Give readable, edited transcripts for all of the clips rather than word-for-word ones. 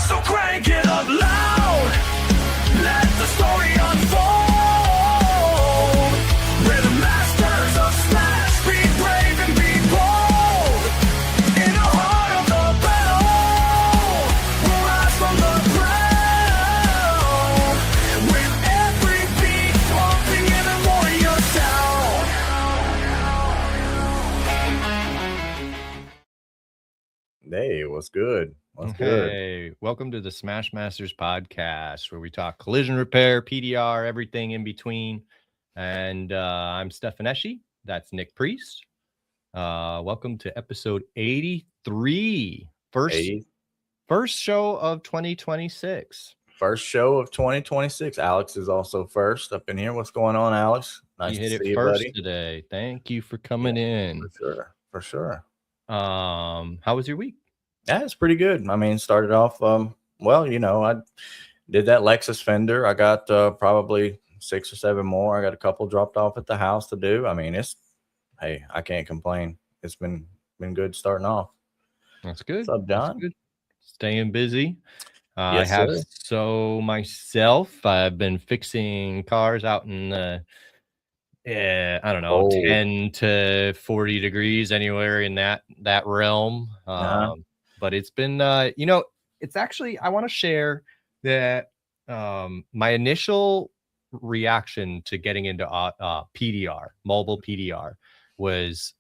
So crank it up loud. Let the story unfold. We're the masters of smash. Be brave and be bold. In the heart of the battle, we'll rise from the ground. With every beat pumping in a warrior sound. Hey, what's good? What's good? Hey, welcome to the Smash Masters podcast, where we talk collision repair, PDR, everything in between. And I'm Stefan Eschi. That's Nick Priest. Welcome to episode 83. First show of 2026. First show of 2026. Alex is also first up in here. What's going on, Alex? Nice You to hit see it you, first buddy. today. Thank you for coming in. For sure. How was your week? Yeah, it's pretty good. I mean, started off, well, you know, I did that Lexus fender. I got probably 6 or 7 more. I got a couple dropped off at the house to do. I mean, hey, I can't complain. It's been good starting off. That's good. What's up, John? Good. Staying busy. Yes, I have sir. so myself. I've been fixing cars out in the I don't know, 10 to 40 degrees, anywhere in that realm. But it's been, it's actually, I want to share that my initial reaction to getting into PDR, mobile PDR, was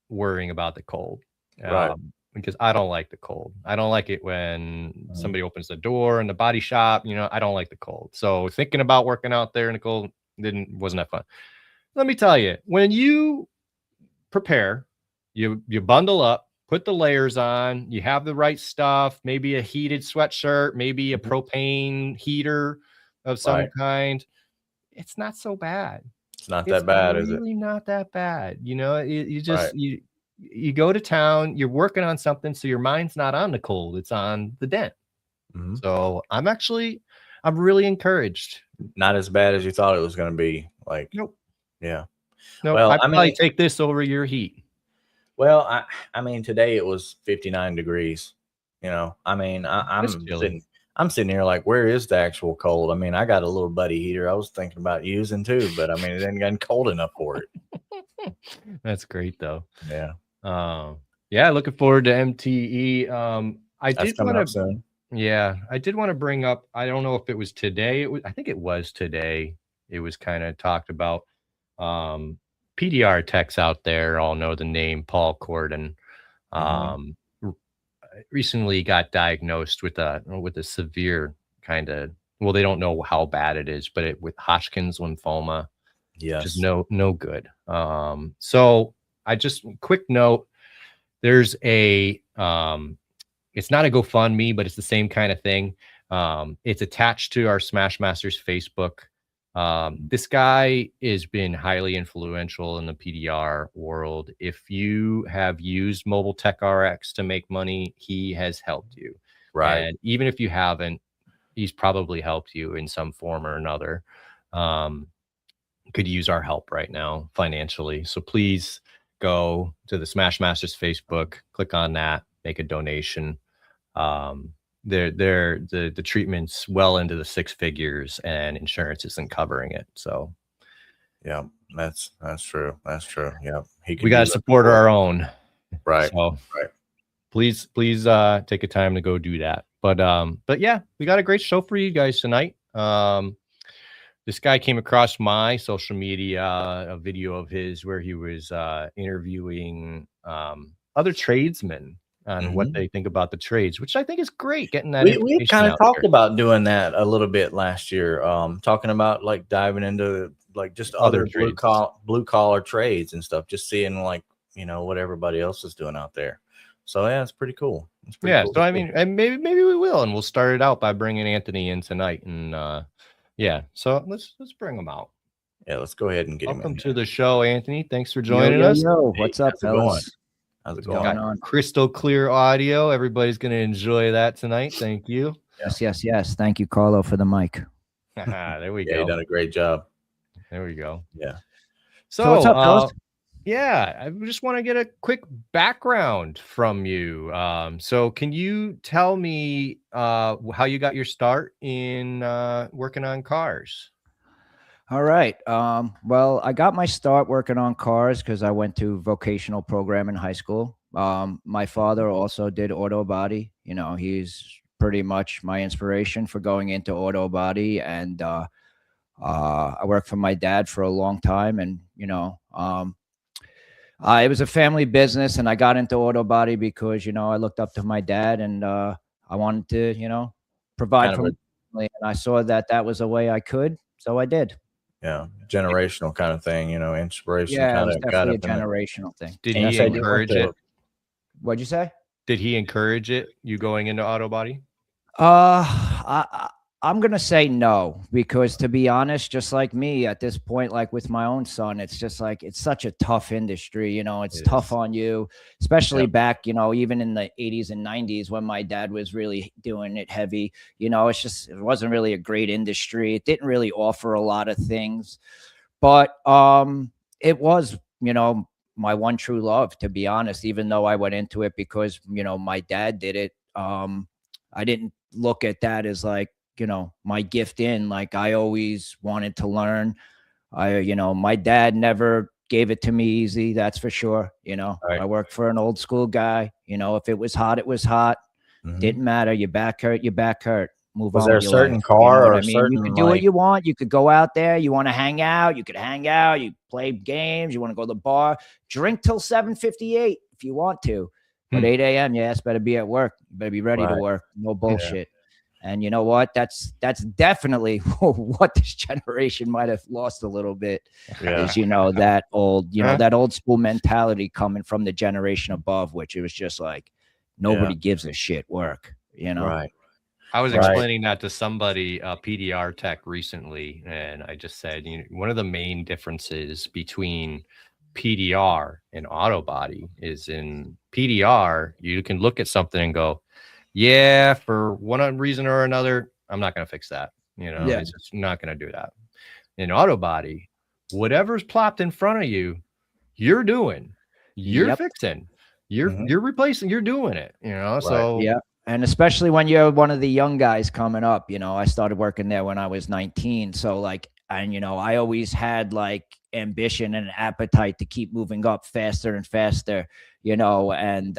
worrying about the cold. Right. Because I don't like the cold. I don't like it when somebody opens the door in the body shop. I don't like the cold. So thinking about working out there in the cold wasn't that fun. Let me tell you, when you prepare, you bundle up, put the layers on, you have the right stuff, maybe a heated sweatshirt, maybe a propane heater of some kind. It's not so bad. It's not that bad, is it? It's really not that bad. You just, you go to town, you're working on something, so your mind's not on the cold, it's on the dent. Mm-hmm. So I'm really encouraged. Not as bad as you thought it was going to be. Like, nope. Yeah. No, well, I'd probably take this over your heat. Well, I mean, today it was 59 degrees. I mean, I'm sitting here like, where is the actual cold? I mean, I got a little buddy heater I was thinking about using too, but I mean, it ain't gotten cold enough for it. That's great though. Yeah. Yeah. Looking forward to MTE. That's coming up soon. Yeah, I did want to bring up, I don't know if it was today. I think it was today. It was kind of talked about. PDR techs out there all know the name Paul Corden. Recently got diagnosed with a severe kind of, well, they don't know how bad it is, but with Hodgkin's lymphoma. Yes. Just no good. So I just, quick note, there's it's not a GoFundMe, but it's the same kind of thing. It's attached to our Smash Masters Facebook. This guy has been highly influential in the PDR world. If you have used Mobile Tech RX to make money, he has helped you. Right. And even if you haven't, he's probably helped you in some form or another. Could use our help right now financially. So please go to the Smash Masters Facebook, click on that, make a donation. The treatment's well into the 6 figures and insurance isn't covering it. So yeah, that's true. That's true. Yeah. We got to support our own. Right. So please take a time to go do that. But yeah, we got a great show for you guys tonight. This guy came across my social media, a video of his where he was interviewing other tradesmen on what they think about the trades, which I think is great. Getting that we kind of talked about doing that a little bit last year, talking about like diving into like just other blue collar trades and stuff, just seeing like, what everybody else is doing out there. So yeah, it's pretty cool. Cool. So I mean, and maybe we will, and we'll start it out by bringing Anthony in tonight, and so let's bring him out. Yeah, let's go ahead and get him in. Welcome to the show, Anthony. Thanks for joining us. What's up, fellas? How's it going on? Crystal clear audio. Everybody's going to enjoy that tonight. Thank you. Yes. Thank you, Carlo, for the mic. There we go. You done a great job. There we go. Yeah. So what's up, fellas? Yeah, I just want to get a quick background from you. So can you tell me how you got your start in working on cars? All right. Well, I got my start working on cars because I went to vocational program in high school. My father also did auto body. He's pretty much my inspiration for going into auto body. And I worked for my dad for a long time. And, it was a family business. And I got into auto body because, I looked up to my dad and I wanted to, provide Kind for of my a family. And I saw that that was a way I could. So I did. generational kind of thing, inspiration Yeah, it kind was of got definitely a up in it. generational thing. Did And you he said you went encourage to it? What'd you say? Did he encourage it? You going into auto body? I'm gonna say no because to be honest, just like me at this point, like with my own son, it's just like it's such a tough industry. It's It tough is. on you, especially Yep. back, even in the 80s and 90s when my dad was really doing it heavy. It wasn't really a great industry. It didn't really offer a lot of things, but it was, my one true love, to be honest, even though I went into it because, my dad did it. I didn't look at that as like, my gift in. Like I always wanted to learn. My dad never gave it to me easy, that's for sure. Right. I worked for an old school guy. If it was hot, it was hot. Mhm. Didn't matter. Your back hurt, your back hurt. Move Was on there with a your life. certain You know car what or I a mean? You certain could do what like you want. You could go out there. You want to hang out. You could hang out. You play games. You want to go to the bar, drink till 7:58 if you want to. But Hmm. 8 a.m., yes, better be at work. You better be ready to right? work. No Yeah. bullshit. And you know what? That's definitely what this generation might have lost a little bit Yeah. is, that old, Huh? that old school mentality coming from the generation above, which it was just like Yeah. nobody gives a shit work. Right. I was Right. explaining that to somebody, a PDR tech recently, and I just said, one of the main differences between PDR and auto body is in PDR, you can look at something and go, yeah, for one reason or another, I'm not going to fix that. Yeah. It's just not going to do that. In auto body, whatever's plopped in front of you, you're doing, you're Yep. fixing, Mhm. you're replacing, you're doing it, Right. so Yeah. And especially when you're one of the young guys coming up, I started working there when I was 19. So like, and I always had like ambition and appetite to keep moving up faster and faster, and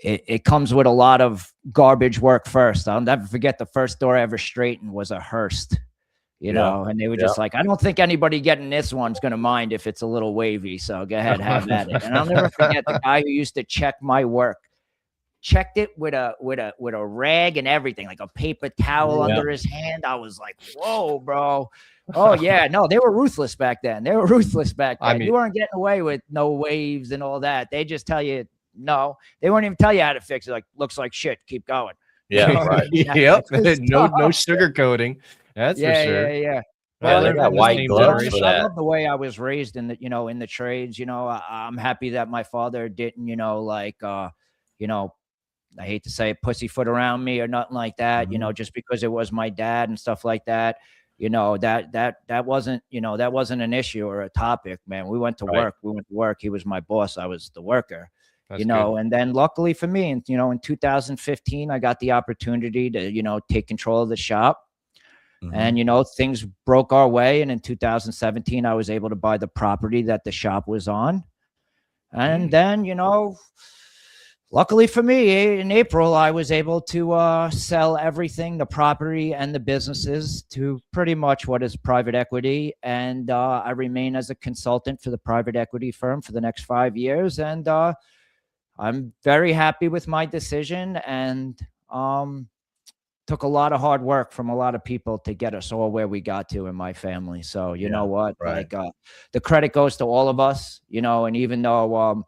it comes with a lot of garbage work first. I'll never forget the first door I ever straightened was a Hearst. Yeah. And they were Yeah. just like, I don't think anybody getting this one's going to mind if it's a little wavy. So go ahead, have at it. And I'll never forget the guy who used to check my work, checked it with a rag and everything, like a paper towel Yeah. under his hand. I was like, whoa, bro. Oh yeah. No, they were ruthless back then. They mean, weren't getting away with no waves and all that. They just tell you, no, they won't even tell you how to fix it. Like, looks like shit. Keep going. Yeah. Right. Yep. It's No tough. sugarcoating. That's for Yeah, sure. yeah. Yeah, I they learned got from the white same gloves for generation. I that. love the way I was raised in the, in the trades. I'm happy that my father didn't, I hate to say it, pussyfoot around me or nothing like that, Mhm. just because it was my dad and stuff like that. That wasn't an issue or a topic, man. We went to Right. work. We went to work. He was my boss. I was the worker. That's good. And then luckily for me, and in 2015, I got the opportunity to, take control of the shop. Mhm. And, things broke our way. And in 2017, I was able to buy the property that the shop was on. And then, luckily for me, in April, I was able to sell everything, the property and the businesses, to pretty much what is private equity. And I remain as a consultant for the private equity firm for the next 5 years. And I'm very happy with my decision. And took a lot of hard work from a lot of people to get us all where we got to in my family. So you Yeah, know what, right. like the credit goes to all of us, and even though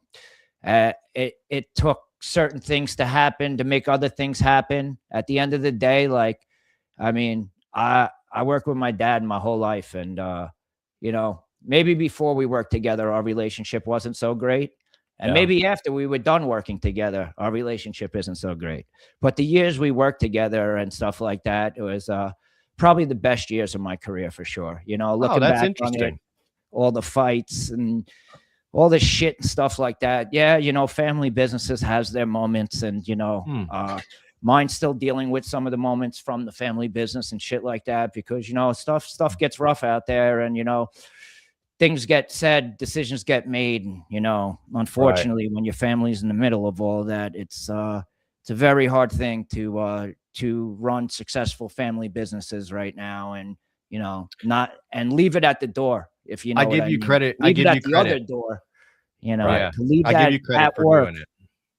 it took certain things to happen to make other things happen, at the end of the day, like, I mean, I worked with my dad my whole life, and maybe before we worked together, our relationship wasn't so great. And Yeah. maybe after we were done working together, our relationship isn't so great. But the years we worked together and stuff like that, it was probably the best years of my career for sure. Oh, Looking that's back on it, interesting. all the fights and all this shit and stuff like that. Yeah, you know, family businesses has their moments, and you know, mine's still dealing with some of the moments from the family business and shit like that, because you know, stuff gets rough out there, and you know, things get said, decisions get made, and you know, unfortunately, when your family's in the middle of all that, it's a very hard thing to run successful family businesses right now, and you know, not and leave it at the door. If you know, I give you credit. I give you the credit. other door. You know, Yeah. to leave I that give you credit at for work. doing it.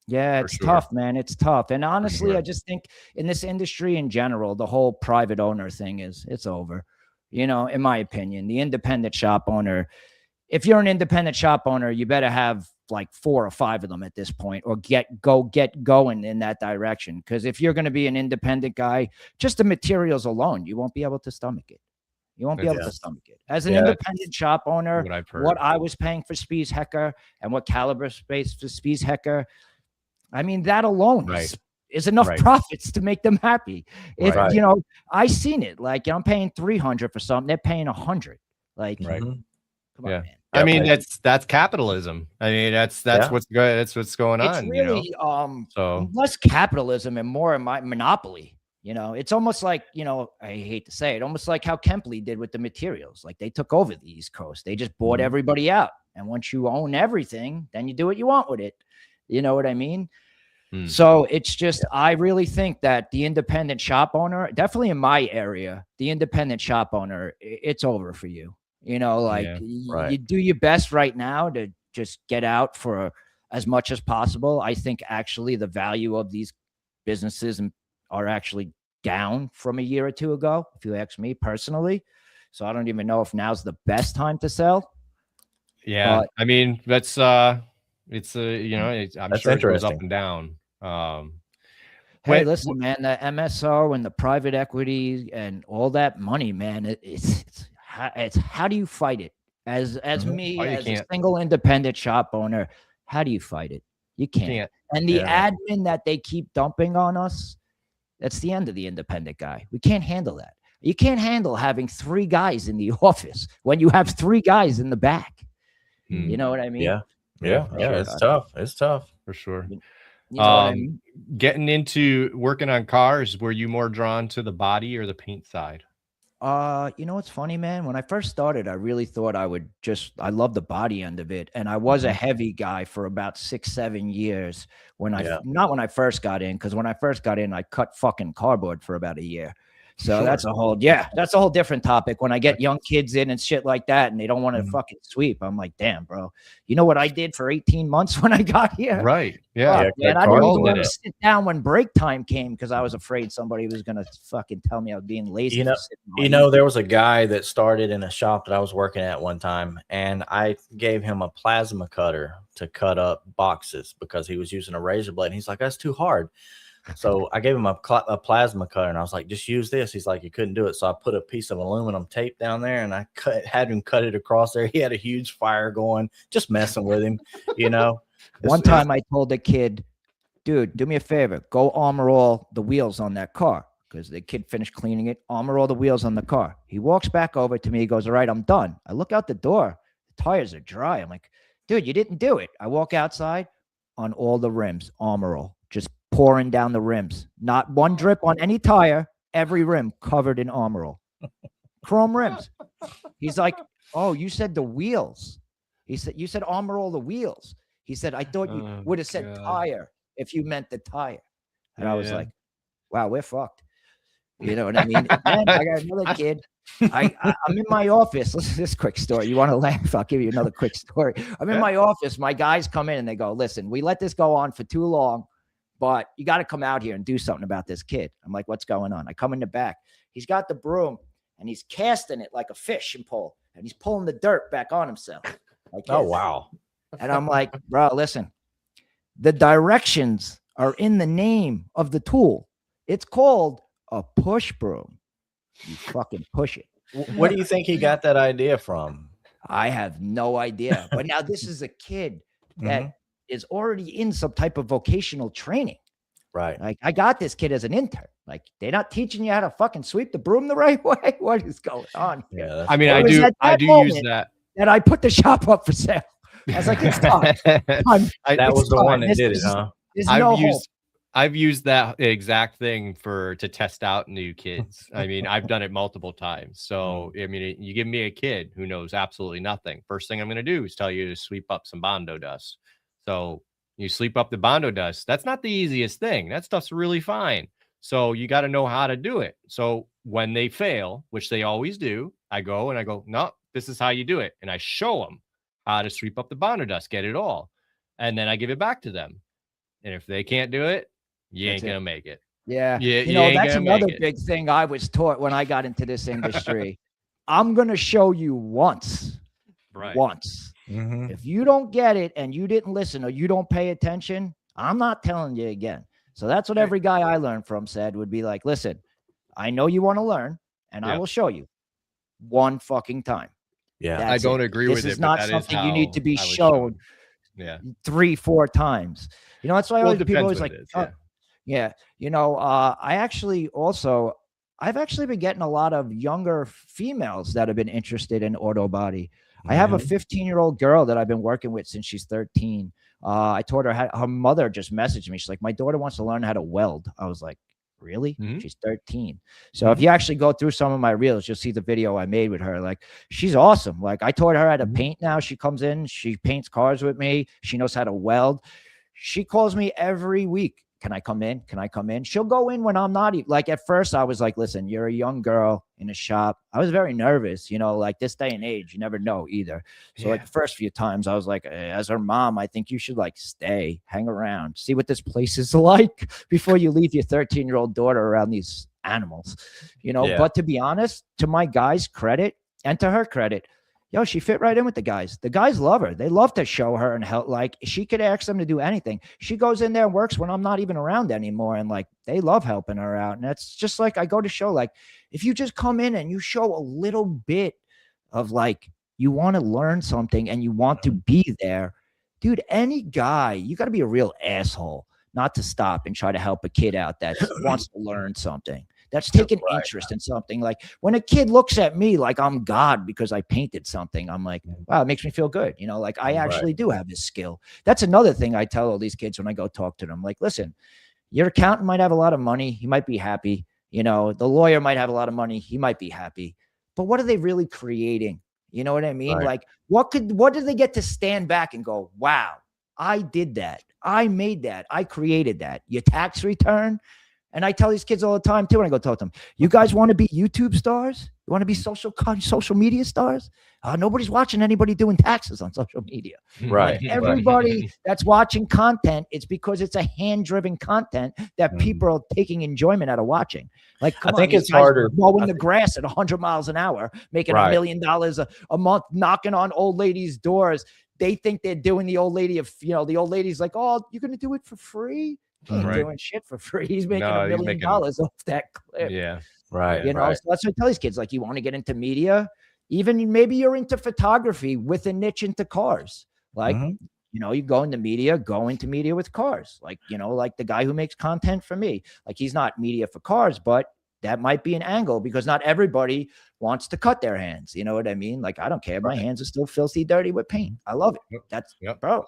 Yeah, For it's sure. tough, man. It's tough. And honestly, sure. I just think in this industry in general, the whole private owner thing it's over. You know, in my opinion, the independent shop owner, if you're an independent shop owner, you better have like 4 or 5 of them at this point, or get going in that direction. Because if you're going to be an independent guy, just the materials alone, you won't be able to stomach it. You won't be able to stomach it. As an independent shop owner, What I've heard. what I was paying for Spies Hecker and what Caliber space for Spies Hecker, I mean, that alone is enough profits to make them happy. If you know, I seen it. Like, I'm paying 300 for something, they're paying 100. Like, come on, man. I mean, that's capitalism. I mean, that's what's good. That's what's going on. It's really you know? So less capitalism and more monopoly. You know, it's almost like, you know, I hate to say it, almost like how Kempley did with the materials. Like, they took over the East Coast. They just bought everybody out. And once you own everything, then you do what you want with it. You know what I mean? So it's just, I really think that the independent shop owner, definitely in my area, the independent shop owner, it's over for you. You know, like you do your best right now to just get out for as much as possible. I think actually the value of these businesses are actually down from a year or 2 ago, if you ask me personally. So I don't even know if now's the best time to sell. Yeah, I mean, that's it's you know, I'm sure it goes up and down. Hey, listen, man, the MSO and the private equity and all that money, man, it's how do you fight it? As me, as a single independent shop owner, how do you fight it? You can't. And the admin that they keep dumping on us, that's the end of the independent guy. We can't handle that. You can't handle having 3 guys in the office when you have 3 guys in the back. You know what I mean? Yeah. It's tough. It's tough for sure. You know what I mean? Getting into working on cars, were you more drawn to the body or the paint side? You know what's funny, man? When I first started, I really thought I love the body end of it. And I was a heavy guy for about 6-7 years not when I first got in, because when I first got in, I cut fucking cardboard for about a year. So that's a whole different topic. When I get young kids in and shit like that, and they don't want to fucking sweep, I'm like, damn, bro, you know what I did for 18 months when I got here? Right. Yeah. Man, I didn't even want to sit down when break time came because I was afraid somebody was going to fucking tell me I was being lazy. You know, there was a guy that started in a shop that I was working at one time, and I gave him a plasma cutter to cut up boxes because he was using a razor blade. And he's like, that's too hard. So I gave him a plasma cutter, and I was like, just use this. He's like, you couldn't do it. So I put a piece of aluminum tape down there, and I had him cut it across there. He had a huge fire going, just messing with him, you know. One time I told the kid, dude, do me a favor, go armor all the wheels on that car, because the kid finished cleaning it, armor all the wheels on the car. He walks back over to me. He goes, all right, I'm done. I look out the door. The tires are dry. I'm like, dude, you didn't do it. I walk outside, on all the rims, armor all, just pouring down the rims. Not one drip on any tire, every rim covered in armor all. Chrome rims. He's like, oh, you said the wheels. He said, you said armor all the wheels. He said, I thought you would have said tire if you meant the tire. And I was like, wow, we're fucked. You know what I mean? Then I got another kid. I'm in my office. Listen to this quick story. You want to laugh? I'll give you another quick story. I'm in my office. My guys come in and they go, listen, we let this go on for too long, but you got to come out here and do something about this kid. I'm like, what's going on? I come in the back. He's got the broom and he's casting it like a fishing pole, and he's pulling the dirt back on himself. Like, oh, wow. And I'm like, bro, listen, the directions are in the name of the tool. It's called a push broom. You fucking push it. Where do you think he got that idea from? I have no idea. But now this is a kid that is already in some type of vocational training. Right. Like, I got this kid as an intern. Like, they're not teaching you how to fucking sweep the broom the right way. What is going on? Yeah. I mean, I do use that. And I put the shop up for sale. I was like, it's time. That was the one that did it, huh? There's no hope. I've used that exact thing to test out new kids. I mean, I've done it multiple times. So, I mean, you give me a kid who knows absolutely nothing. First thing I'm going to do is tell you to sweep up some Bondo dust. So you sweep up the Bondo dust. That's not the easiest thing. That stuff's really fine. So you got to know how to do it. So when they fail, which they always do, I go, no, this is how you do it. And I show them how to sweep up the Bondo dust, get it all. And then I give it back to them. And if they can't do it, you ain't gonna make it. Yeah. You know, ain't that's gonna another make it. big thing I was taught when I got into this industry. I'm gonna show you once. Right. Once. Mhm. If you don't get it and you didn't listen or you don't pay attention, I'm not telling you again. So that's what every guy I learned from said would be like, listen, I know you want to learn, and I will show you one fucking time. Yeah. That's I don't it. agree This with it. is but not that is something you need to how be I was shown Yeah. 3-4 times. You know, that's why Well, it people depends always what like, it is, oh, yeah. You know, I've actually been getting a lot of younger females that have been interested in auto body. I have a 15-year-old girl that I've been working with since she's 13. I told her her mother just messaged me. She's like, my daughter wants to learn how to weld. I was like, really? She's 13. So if you actually go through some of my reels, you'll see the video I made with her. Like, she's awesome. Like, I taught her how to paint now. She comes in, she paints cars with me. She knows how to weld. She calls me every week. Can I come in? Can I come in? She'll go in when I'm not even, like, at first I was like, listen, you're a young girl in a shop. I was very nervous, you know, like this day and age, you never know either. So like the first few times I was like, as her mom, I think you should like stay, hang around, see what this place is like before you leave your 13-year-old daughter around these animals, you know. But to be honest, to my guys' credit and to her credit, yo, she fit right in with the guys. The guys love her. They love to show her and help. Like, she could ask them to do anything. She goes in there and works when I'm not even around anymore. And like, they love helping her out. And that's just like, I go to show, like, if you just come in and you show a little bit of like, you want to learn something and you want to be there, dude, any guy, you got to be a real asshole not to stop and try to help a kid out that wants to learn something. That's taking interest in something. Like, when a kid looks at me like I'm God because I painted something, I'm like, wow, it makes me feel good. You know, like I actually do have this skill. That's another thing I tell all these kids when I go talk to them. Like, listen, your accountant might have a lot of money. He might be happy. You know, the lawyer might have a lot of money. He might be happy. But what are they really creating? You know what I mean? Like, what do they get to stand back and go, wow, I did that. I made that. I created that. Your tax return. And I tell these kids all the time too when I go talk to them, you guys want to be YouTube stars? You want to be social media stars? Nobody's watching anybody doing taxes on social media. Right. Everybody that's watching content, it's because it's a hand-driven content that people are taking enjoyment out of watching. Like, come I think on, it's harder mowing the grass at 100 miles an hour, making $1 million a month, knocking on old ladies' doors. They think they're doing the old lady the old lady's like, oh, you're going to do it for free? He ain't doing shit for free. He's making $1 million off that clip. Yeah. Right. You know, so that's what I tell these kids. Like, you want to get into media, even maybe you're into photography with a niche into cars. Like, you know, you go into media with cars. Like, you know, like the guy who makes content for me, like, he's not media for cars, but that might be an angle because not everybody wants to cut their hands. You know what I mean? Like, I don't care. My hands are still filthy dirty with paint. I love it. That's bro.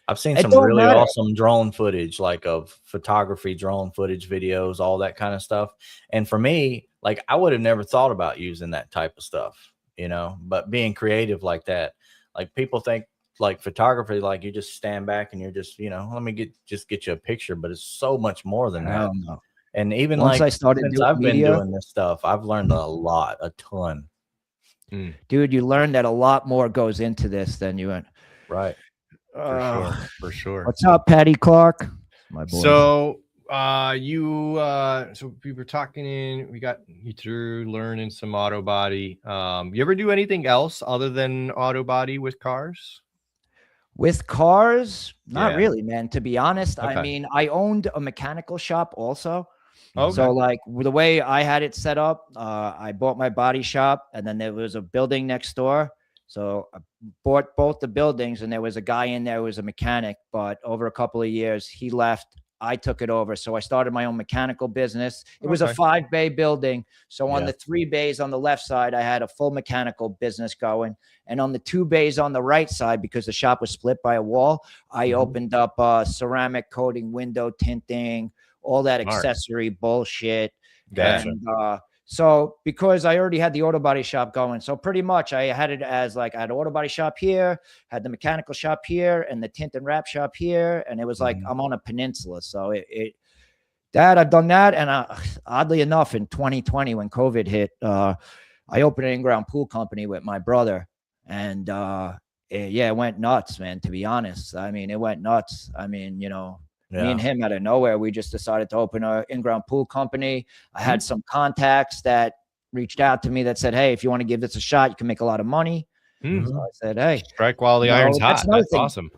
I've seen some really awesome drone footage, like of photography, drone footage, videos, all that kind of stuff. And for me, like, I would have never thought about using that type of stuff, you know, but being creative like that, like, people think like photography, like you just stand back and you're just, you know, let me get you a picture, but it's so much more than that. And even once like, since I've been media, doing this stuff, I've learned a ton. Dude, you learn that a lot more goes into this than you went. Right. For sure. What's up, Patty Clark? My boy. So so we were talking we got you through learning some auto body. You ever do anything else other than auto body with cars? With cars, not really, man. To be honest, Okay. I mean, I owned a mechanical shop also. Okay. So like the way I had it set up, I bought my body shop and then there was a building next door. So I bought both the buildings and there was a guy in there who was a mechanic, but over a couple of years he left. I took it over. So I started my own mechanical business. It was a Okay. 5-bay building. So on Yeah. the 3 bays on the left side, I had a full mechanical business going. And on the 2 bays on the right side, because the shop was split by a wall, I opened up ceramic coating, window tinting, all that Smart. accessory bullshit. Gotcha. And so because I already had the auto body shop going, so pretty much I had it as like I had an auto body shop here, had the mechanical shop here, and the tint and wrap shop here, and it was like I'm on a peninsula. So that I've done that, and oddly enough, in 2020 when COVID hit, I opened an in-ground pool company with my brother, and it went nuts, man. To be honest, I mean, it went nuts. I mean, you know. Me and him out of nowhere, we just decided to open an in-ground pool company. I had some contacts that reached out to me that said, hey, if you want to give this a shot, you can make a lot of money. So I said, hey. Strike while the iron's hot. That's awesome.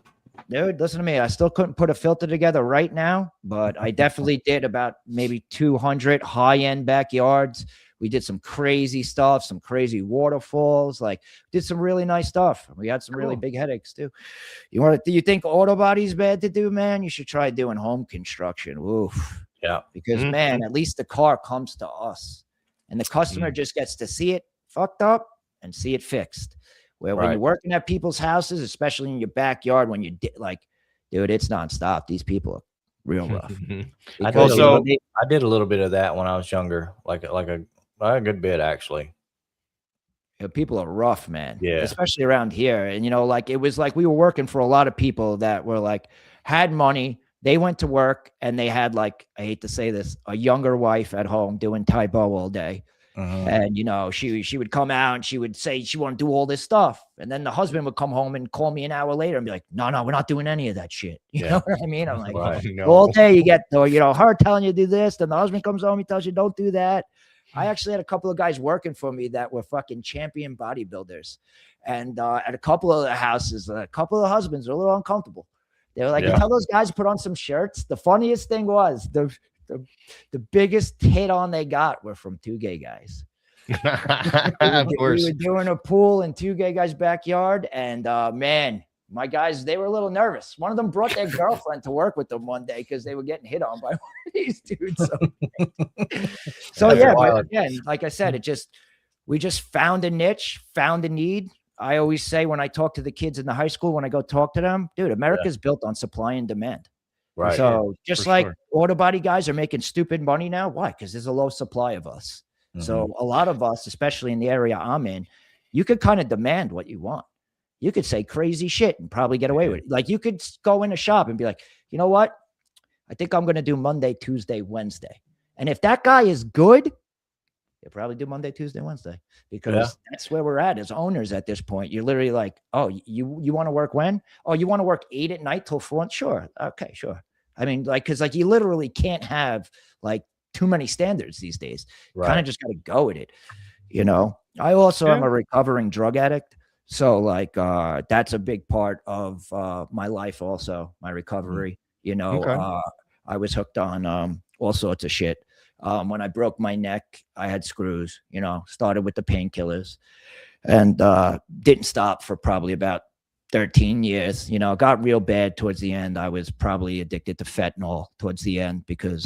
Dude, listen to me. I still couldn't put a filter together right now, but I definitely did about maybe 200 high-end backyards. We did some crazy stuff, some crazy waterfalls, like did some really nice stuff. We had some really big headaches too. Do you think auto body's bad to do, man? You should try doing home construction. Oof. Yeah. Because man, at least the car comes to us and the customer just gets to see it fucked up and see it fixed. Where when you're working at people's houses, especially in your backyard, when you like, dude, it's nonstop. These people are real rough. I did a little bit of that when I was younger, like a good bit actually. People are rough, man. Yeah. Especially around here. And, you know, like it was like we were working for a lot of people that were like, had money. They went to work and they had like, I hate to say this, a younger wife at home doing Taebo all day. And, you know, she would come out and she would say she wanted to do all this stuff. And then the husband would come home and call me an hour later and be like, no, we're not doing any of that shit. You know what I mean? I'm like, all day you get, you know, her telling you to do this. Then the husband comes home, he tells you don't do that. I actually had a couple of guys working for me that were fucking champion bodybuilders. And at a couple of the houses, a couple of the husbands were a little uncomfortable. They were like, you tell those guys to put on some shirts. The funniest thing was the biggest hit on they got were from 2 gay guys. Of course. We were doing a pool in 2 gay guys' backyard. And man, my guys, they were a little nervous. One of them brought their girlfriend to work with them one day because they were getting hit on by one of these dudes. So yeah, but again, like I said, we just found a niche, found a need. I always say when I talk to the kids in the high school, when I go talk to them, dude, America's built on supply and demand. Right. So just like auto body guys are making stupid money now. Why? Because there's a low supply of us. So a lot of us, especially in the area I'm in, you could kind of demand what you want. You could say crazy shit and probably get away with it. Like you could go in a shop and be like, you know what? I think I'm going to do Monday, Tuesday, Wednesday. And if that guy is good, you'll probably do Monday, Tuesday, Wednesday, because that's where we're at as owners at this point. You're literally like, oh, you want to work when? Oh, you want to work 8 at night till 4? Sure. Okay, sure. I mean, like, cause like you literally can't have like too many standards these days. Kind of just got to go with it. You know, I also am a recovering drug addict. So like, that's a big part of my life. Also my recovery, you know, I was hooked on all sorts of shit. When I broke my neck, I had screws, you know, started with the painkillers and didn't stop for probably about 13 years. You know, got real bad towards the end. I was probably addicted to fentanyl towards the end because,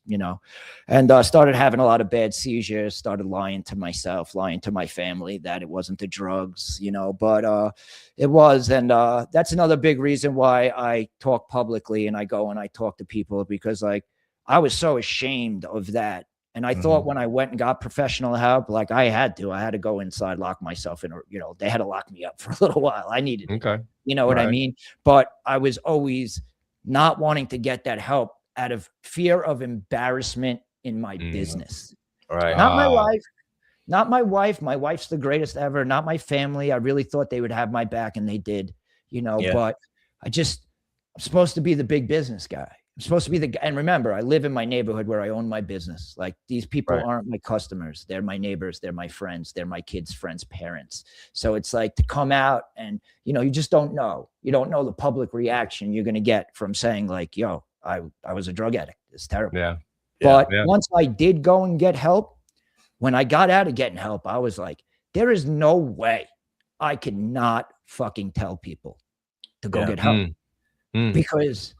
you know, and started having a lot of bad seizures, started lying to myself, lying to my family that it wasn't the drugs, you know, but it was. And that's another big reason why I talk publicly and I go and I talk to people, because like I was so ashamed of that. And I thought when I went and got professional help, like I had to go inside, lock myself in, or, you know, they had to lock me up for a little while. I needed it. You know what I mean? But I was always not wanting to get that help out of fear of embarrassment in my business. Not my wife, not my wife. My wife's the greatest ever. Not my family. I really thought they would have my back and they did, you know, but I'm supposed to be the big business guy. I'm supposed to be and remember, I live in my neighborhood where I own my business. Like these people aren't my customers. They're my neighbors. They're my friends. They're my kids' friends' parents. So it's like to come out and, you know, you just don't know. You don't know the public reaction you're going to get from saying like, yo, I was a drug addict. It's terrible. But once I did go and get help, when I got out of getting help, I was like, there is no way I could not fucking tell people to go get help because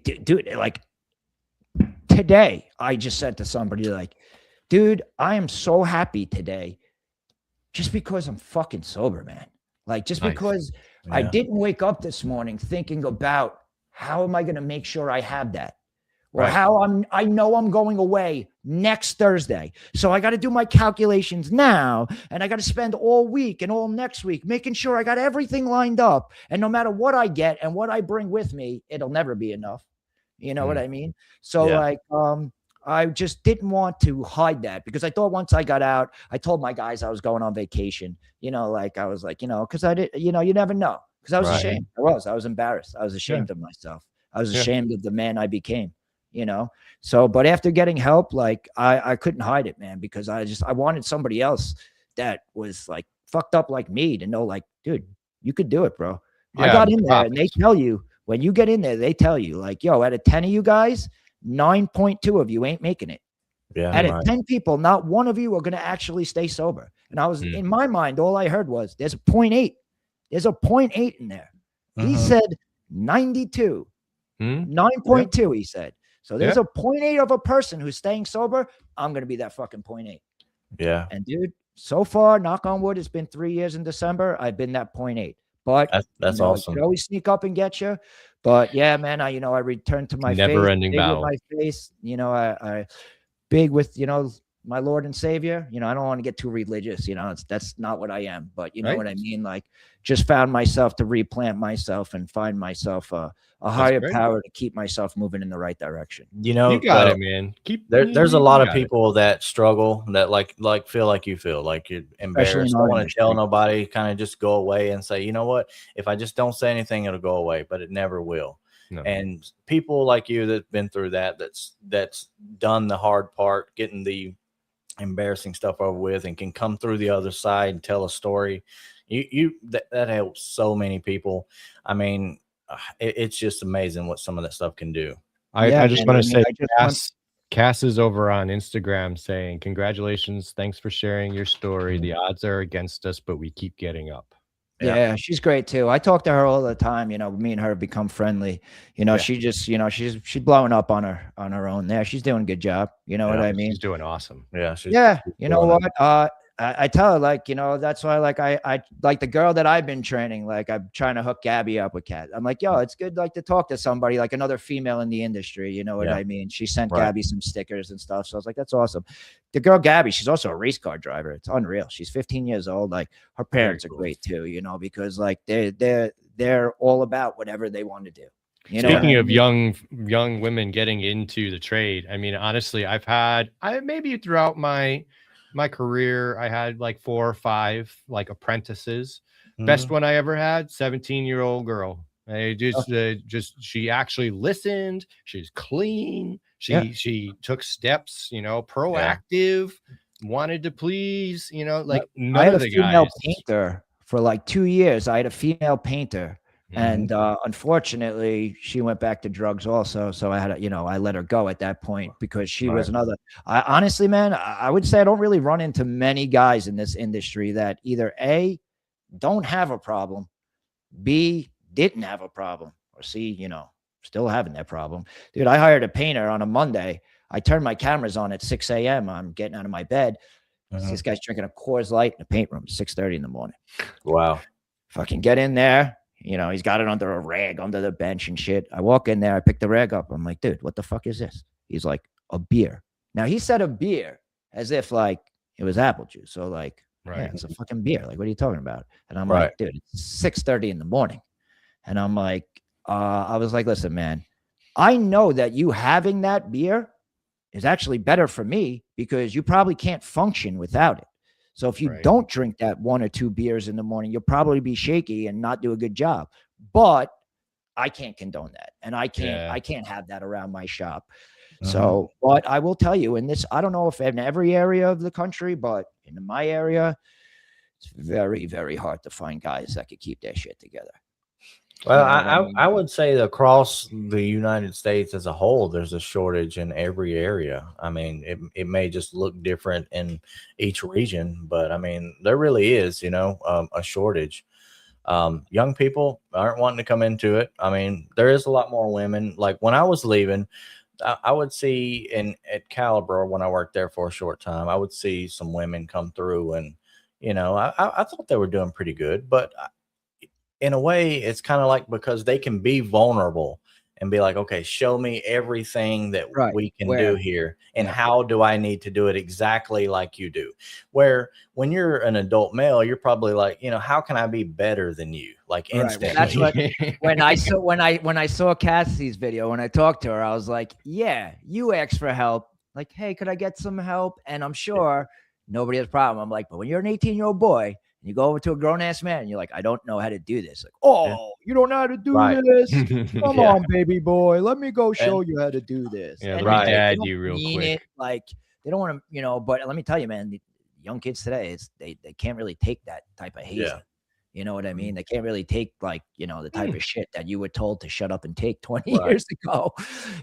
dude, like today I just said to somebody like, dude, I am so happy today just because I'm fucking sober, man. Like, just Nice. because I didn't wake up this morning thinking about how am I going to make sure I have that? Or Right. how I know I'm going away next Thursday. So I got to do my calculations now, and I got to spend all week and all next week making sure I got everything lined up. And no matter what I get and what I bring with me, it'll never be enough. You know what I mean? So Yeah. like, I just didn't want to hide that because I thought once I got out, I told my guys I was going on vacation, you know, like I was like, you know, because I did, you know, you never know. Because I was Right. ashamed. I was embarrassed. I was ashamed of myself. I was ashamed of the man I became, you know. So, but after getting help, like I couldn't hide it, man, because I wanted somebody else that was like fucked up like me to know, like, dude, you could do it, bro. I got in there, and they tell you when you get in there, they tell you like, yo, out of 10 of you guys, 9.2 of you ain't making it. Yeah. Out of Right. 10 people, not one of you are going to actually stay sober. And I was in my mind, all I heard was there's a 0.8. There's a 0.8 in there. He said 92, 9.2. He said, so there's a 0.8 of a person who's staying sober. I'm going to be that fucking 0.8. Yeah. And dude, so far, knock on wood, it's been 3 years in December. I've been that 0.8. But That's you know, awesome. it could always sneak up and get you. But yeah, man, I returned to my Never-ending faith, big battle. with my face. You know, I big with, you know, my Lord and Savior. You know, I don't want to get too religious. You know, that's not what I am. But you know what I mean? Like, just found myself to replant myself and find myself a higher power to keep myself moving in the right direction. You know, You got it, man. There's a lot of people that struggle that like feel like you feel like you're embarrassed. in Don't our want to tell industry. nobody, kind of just go away and say, you know what, if I just don't say anything, it'll go away, but it never will. No. And people like you that've been through that's done the hard part, getting the embarrassing stuff over with, and can come through the other side and tell a story. That helps so many people. I mean, it's just amazing what some of that stuff can do. I just want to say, Cass is over on Instagram saying, congratulations. Thanks for sharing your story. The odds are against us, but we keep getting up. Yeah, she's great too. I talk to her all the time. You know, me and her have become friendly. You know, she just, you know, she's blowing up on her own there. She's doing a good job. You know what I mean? She's doing awesome. Yeah. You know what? I tell her, like, you know, that's why, like, I like the girl that I've been training, like, I'm trying to hook Gabby up with Kat. I'm like, yo, it's good, like, to talk to somebody, like another female in the industry. You know what I mean? She sent Gabby some stickers and stuff. So I was like, that's awesome. The girl, Gabby, she's also a race car driver. It's unreal. She's 15 years old. Like, her parents are great too, you know, because like they're all about whatever they want to do. You know, speaking of young women getting into the trade, I mean, honestly, I maybe throughout my career, I had like 4 or 5 like apprentices. Best one I ever had, 17-year-old girl. She actually listened. She's clean. She took steps, you know, proactive, wanted to please, you know, like none I had of a the female guys. painter for like 2 years. I had a female painter. And unfortunately, she went back to drugs also. So I had, I let her go at that point because she was another. Honestly, man, I would say I don't really run into many guys in this industry that either A, don't have a problem, B, didn't have a problem, or C, still having that problem. Dude, I hired a painter on a Monday. I turned my cameras on at 6 a.m. I'm getting out of my bed. This guy's drinking a Coors Light in the paint room, 6:30 in the morning. Wow. Fucking get in there. He's got it under a rag under the bench and shit. I walk in there, I pick the rag up. I'm like, dude, what the fuck is this? He's like, a beer. Now he said a beer as if like it was apple juice. So like, yeah, it's a fucking beer. Like, what are you talking about? And I'm like, dude, it's 6:30 in the morning. And I'm like, I was like, listen, man, I know that you having that beer is actually better for me because you probably can't function without it. So if you don't drink that 1 or 2 beers in the morning, you'll probably be shaky and not do a good job. But I can't condone that. And I can't have that around my shop. So, but I will tell you in this, I don't know if in every area of the country, but in my area, it's very, very hard to find guys that could keep their shit together. Well, I would say that across the United States as a whole, there's a shortage in every area. I mean, it may just look different in each region, but I mean, there really is, a shortage. Young people aren't wanting to come into it. I mean, there is a lot more women. Like when I was leaving, I would see at Caliber when I worked there for a short time, I would see some women come through, and I thought they were doing pretty good, but in a way, it's kind of like because they can be vulnerable and be like, okay, show me everything that Right. we can Where- do here, and yeah. how do I need to do it exactly like you do? Where when you're an adult male, you're probably like, how can I be better than you? Like Right. instantly. Well, that's what when I saw Cassie's video, when I talked to her, I was like, yeah, you asked for help. Like, hey, could I get some help? And I'm sure nobody has a problem. I'm like, but when you're an 18-year-old boy, you go over to a grown-ass man and you're like, I don't know how to do this. Like, oh, you don't know how to do Right. this? Come Yeah. on, baby boy. Let me go show you how to do this. Yeah, And let me Right. they dad don't you real mean quick. it, like, they don't want to, but let me tell you, man, the young kids today, they can't really take that type of hazing. Yeah. You know what I mean? They can't really take, like, the type of shit that you were told to shut up and take 20 Right. years ago.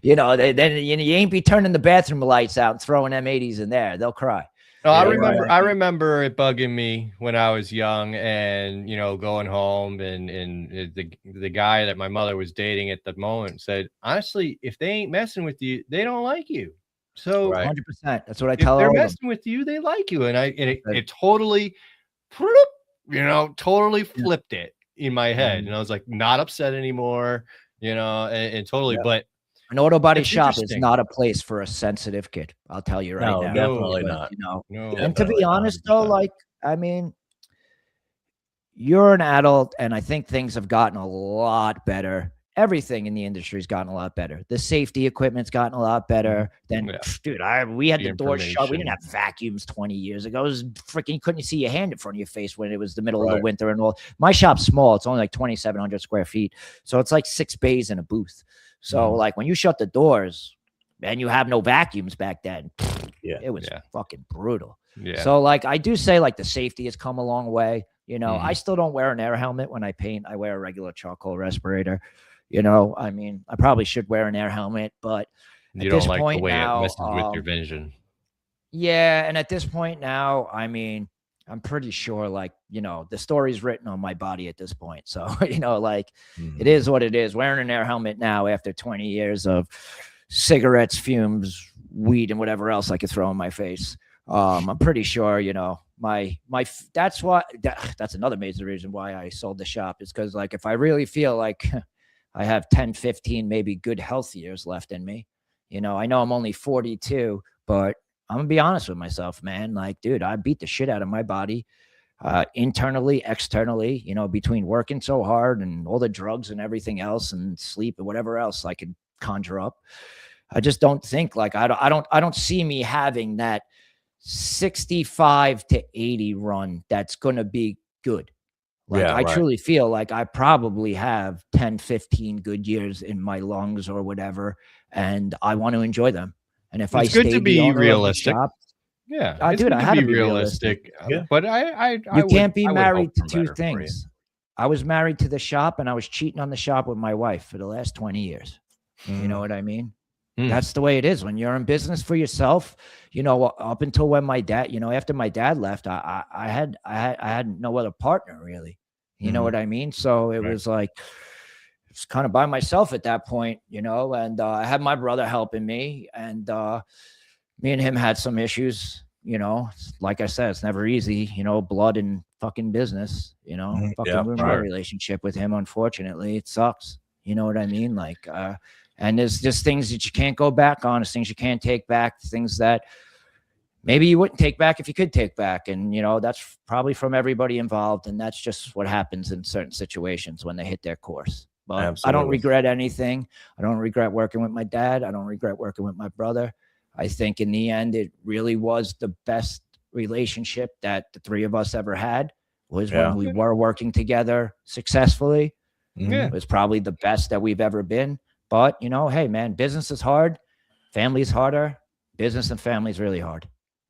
Then you ain't be turning the bathroom lights out and throwing M80s in there. They'll cry. No, I Yeah, remember. right. I remember it bugging me when I was young, and going home, and the guy that my mother was dating at the moment said, honestly, if they ain't messing with you, they don't like you. So Right. 100%. That's what I if tell they're all of them. messing with you, they like you, and it Right. totally, totally flipped it in my head, and I was like, not upset anymore, and totally, Yeah. but. An auto body It's shop is interesting. not a place for a sensitive kid. I'll tell you right No, now. definitely Because, not. No, and to be Definitely not. honest, though, 100%. like, I mean, you're an adult, and I think things have gotten a lot better. Everything in the industry has gotten a lot better. The safety equipment's gotten a lot better. Then, Yeah. dude, we had The the door shut. We didn't information. have vacuums 20 years ago. It was freaking, you couldn't see your hand in front of your face when it was the middle of the Right. winter and all. My shop's small. It's only like 2,700 square feet. So it's like 6 bays in a booth. So like when you shut the doors and you have no vacuums back then, Yeah. it was Yeah. fucking brutal. Yeah. So like I do say like the safety has come a long way. Mhm. I still don't wear an air helmet when I paint. I wear a regular charcoal respirator. I mean, I probably should wear an air helmet, but You at don't this like the point way now, it messes with your vision. yeah, and at this point now, I mean, I'm pretty sure like, the story's written on my body at this point. So, like it is what it is. Wearing an air helmet now after 20 years of cigarettes, fumes, weed, and whatever else I could throw in my face. I'm pretty sure, that's another major reason why I sold the shop, is because like if I really feel like I have 10, 15, maybe good health years left in me, I know I'm only 42, but I'm gonna be honest with myself, man. Like, dude, I beat the shit out of my body, internally, externally, between working so hard and all the drugs and everything else and sleep and whatever else I could conjure up. I just don't think like, I don't see me having that 65 to 80 run that's going to be good. Like, Yeah, I right. truly feel like I probably have 10, 15 good years in my lungs or whatever, and I want to enjoy them. And if I It's good to stayed be the owner of the realistic. shop, Yeah, Dude, good I to had to be realistic. Yeah. But I you can't would- be I would married hope to for two better for you. things. I was married to the shop, and I was cheating on the shop with my wife for the last 20 years. You know what I mean? Mm. That's the way it is when you're in business for yourself. Up until when my dad, after my dad left, I had no other partner really. You know what I mean? So it Right. was like, it's kind of by myself at that point, and I had my brother helping me, and me and him had some issues. Like I said, it's never easy. Blood and fucking business. Fucking Yeah, ruined my right. relationship with him. Unfortunately, it sucks. You know what I mean? Like, and there's just things that you can't go back on. There's things you can't take back. Things that maybe you wouldn't take back if you could take back. And, that's probably from everybody involved. And that's just what happens in certain situations when they hit their course. But I don't Absolutely. regret anything. I don't regret working with my dad. I don't regret working with my brother. I think in the end, it really was the best relationship that the three of us ever had, was when we were working together successfully. Yeah. It was probably the best that we've ever been. But, hey, man, business is hard. Family is harder. Business and family is really hard.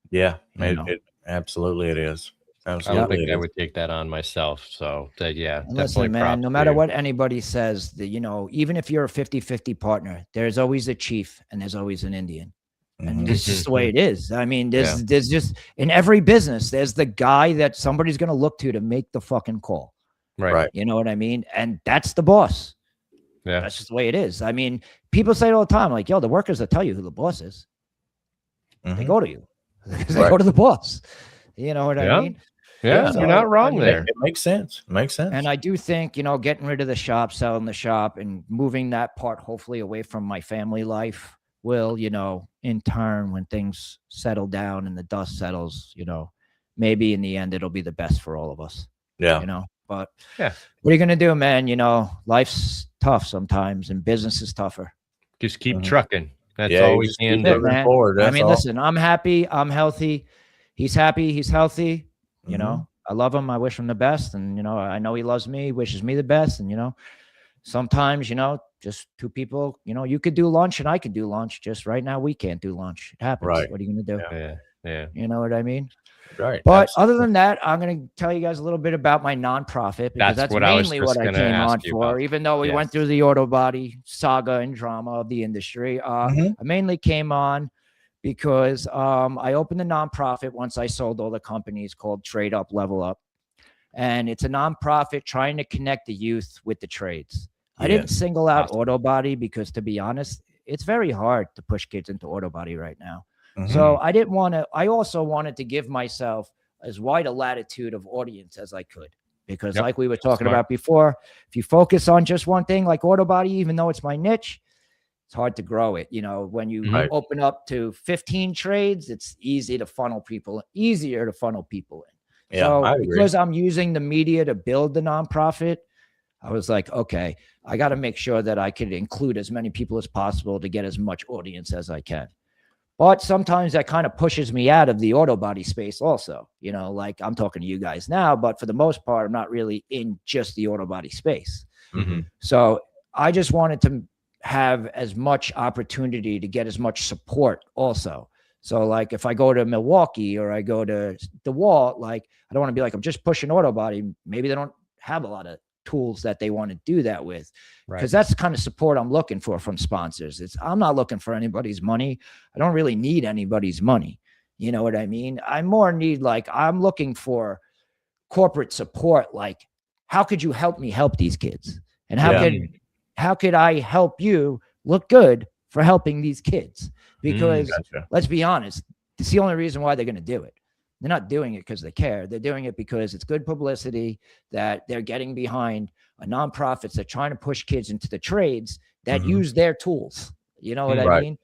Yeah, know. absolutely it is. I don't Absolutely, think it I is. would take that on myself. So yeah, And definitely listen, man, props no to matter you. what anybody says, that, even if you're a 50-50 partner, there's always a chief and there's always an Indian. And it's just the way it is. I mean, there's just in every business, there's the guy that somebody's going to look to make the fucking call. Right. You know what I mean? And that's the boss. Yeah. That's just the way it is. I mean, people say it all the time, like, yo, the workers will tell you who the boss is. They Mhm. go to you. They Right. go to the boss. You know what Yeah. I mean? Yeah, So, you're not I wrong mean, there. It makes sense. It makes sense. And I do think, you know, getting rid of the shop, selling the shop, and moving that part hopefully away from my family life will, you know, in turn, when things settle down and the dust settles, you know, maybe in the end it'll be the best for all of us. Yeah. You know, but Yeah. what are you gonna do, man? You know, life's tough sometimes, and business is tougher. Just keep Mhm. trucking. That's Yeah, all you we just can keep do. moving Man, forward. I That's mean, all. listen, I'm happy, I'm healthy. He's happy, he's healthy. You Mhm. know, I love him. I wish him the best, and you know, I know he loves me, wishes me the best, and you know, sometimes, you know, just two people, you know, you could do lunch and I could do lunch. Just right now, we can't do lunch. It happens. Right. What are you going to do? Yeah. Yeah. Yeah. You know what I mean? Right. But other Absolutely. than that, I'm going to tell you guys a little bit about my nonprofit, because That's that's what I was mainly just what I gonna came ask on you for, about. even though we went Yes. through the auto body saga and drama of the industry. Mhm. I mainly came on because I opened a nonprofit once I sold all the companies, called Trade Up, Level Up. And it's a nonprofit trying to connect the youth with the trades. I didn't Yes. single out Awesome. auto body because, to be honest, it's very hard to push kids into auto body right now. Mhm. So I didn't want to, I also wanted to give myself as wide a latitude of audience as I could. Because Yep. like we were talking Smart. about before, if you focus on just one thing like auto body, even though it's my niche, it's hard to grow it. You know, when you Mhm. open up to 15 trades, it's easier to funnel people in. Yeah, So I agree. because I'm using the media to build the nonprofit, I was like, okay, I got to make sure that I could include as many people as possible to get as much audience as I can. But sometimes that kind of pushes me out of the auto body space also. You know, like I'm talking to you guys now, but for the most part, I'm not really in just the auto body space. Mhm. So I just wanted to have as much opportunity to get as much support also. So like if I go to Milwaukee or I go to DeWalt, like I don't want to be like, I'm just pushing auto body. Maybe they don't have a lot of tools that they want to do that with, because Right. that's the kind of support I'm looking for from sponsors. I'm not looking for anybody's money. I don't really need anybody's money. You know what I mean? I more need, like, I'm looking for corporate support. Like, how could you help me help these kids? And Yeah. how could I help you look good for helping these kids? Because Gotcha. let's be honest, it's the only reason why they're going to do it. They're not doing it because they care. They're doing it because it's good publicity, that they're getting behind a nonprofits that are trying to push kids into the trades that Mhm. use their tools. You know what I Right. mean?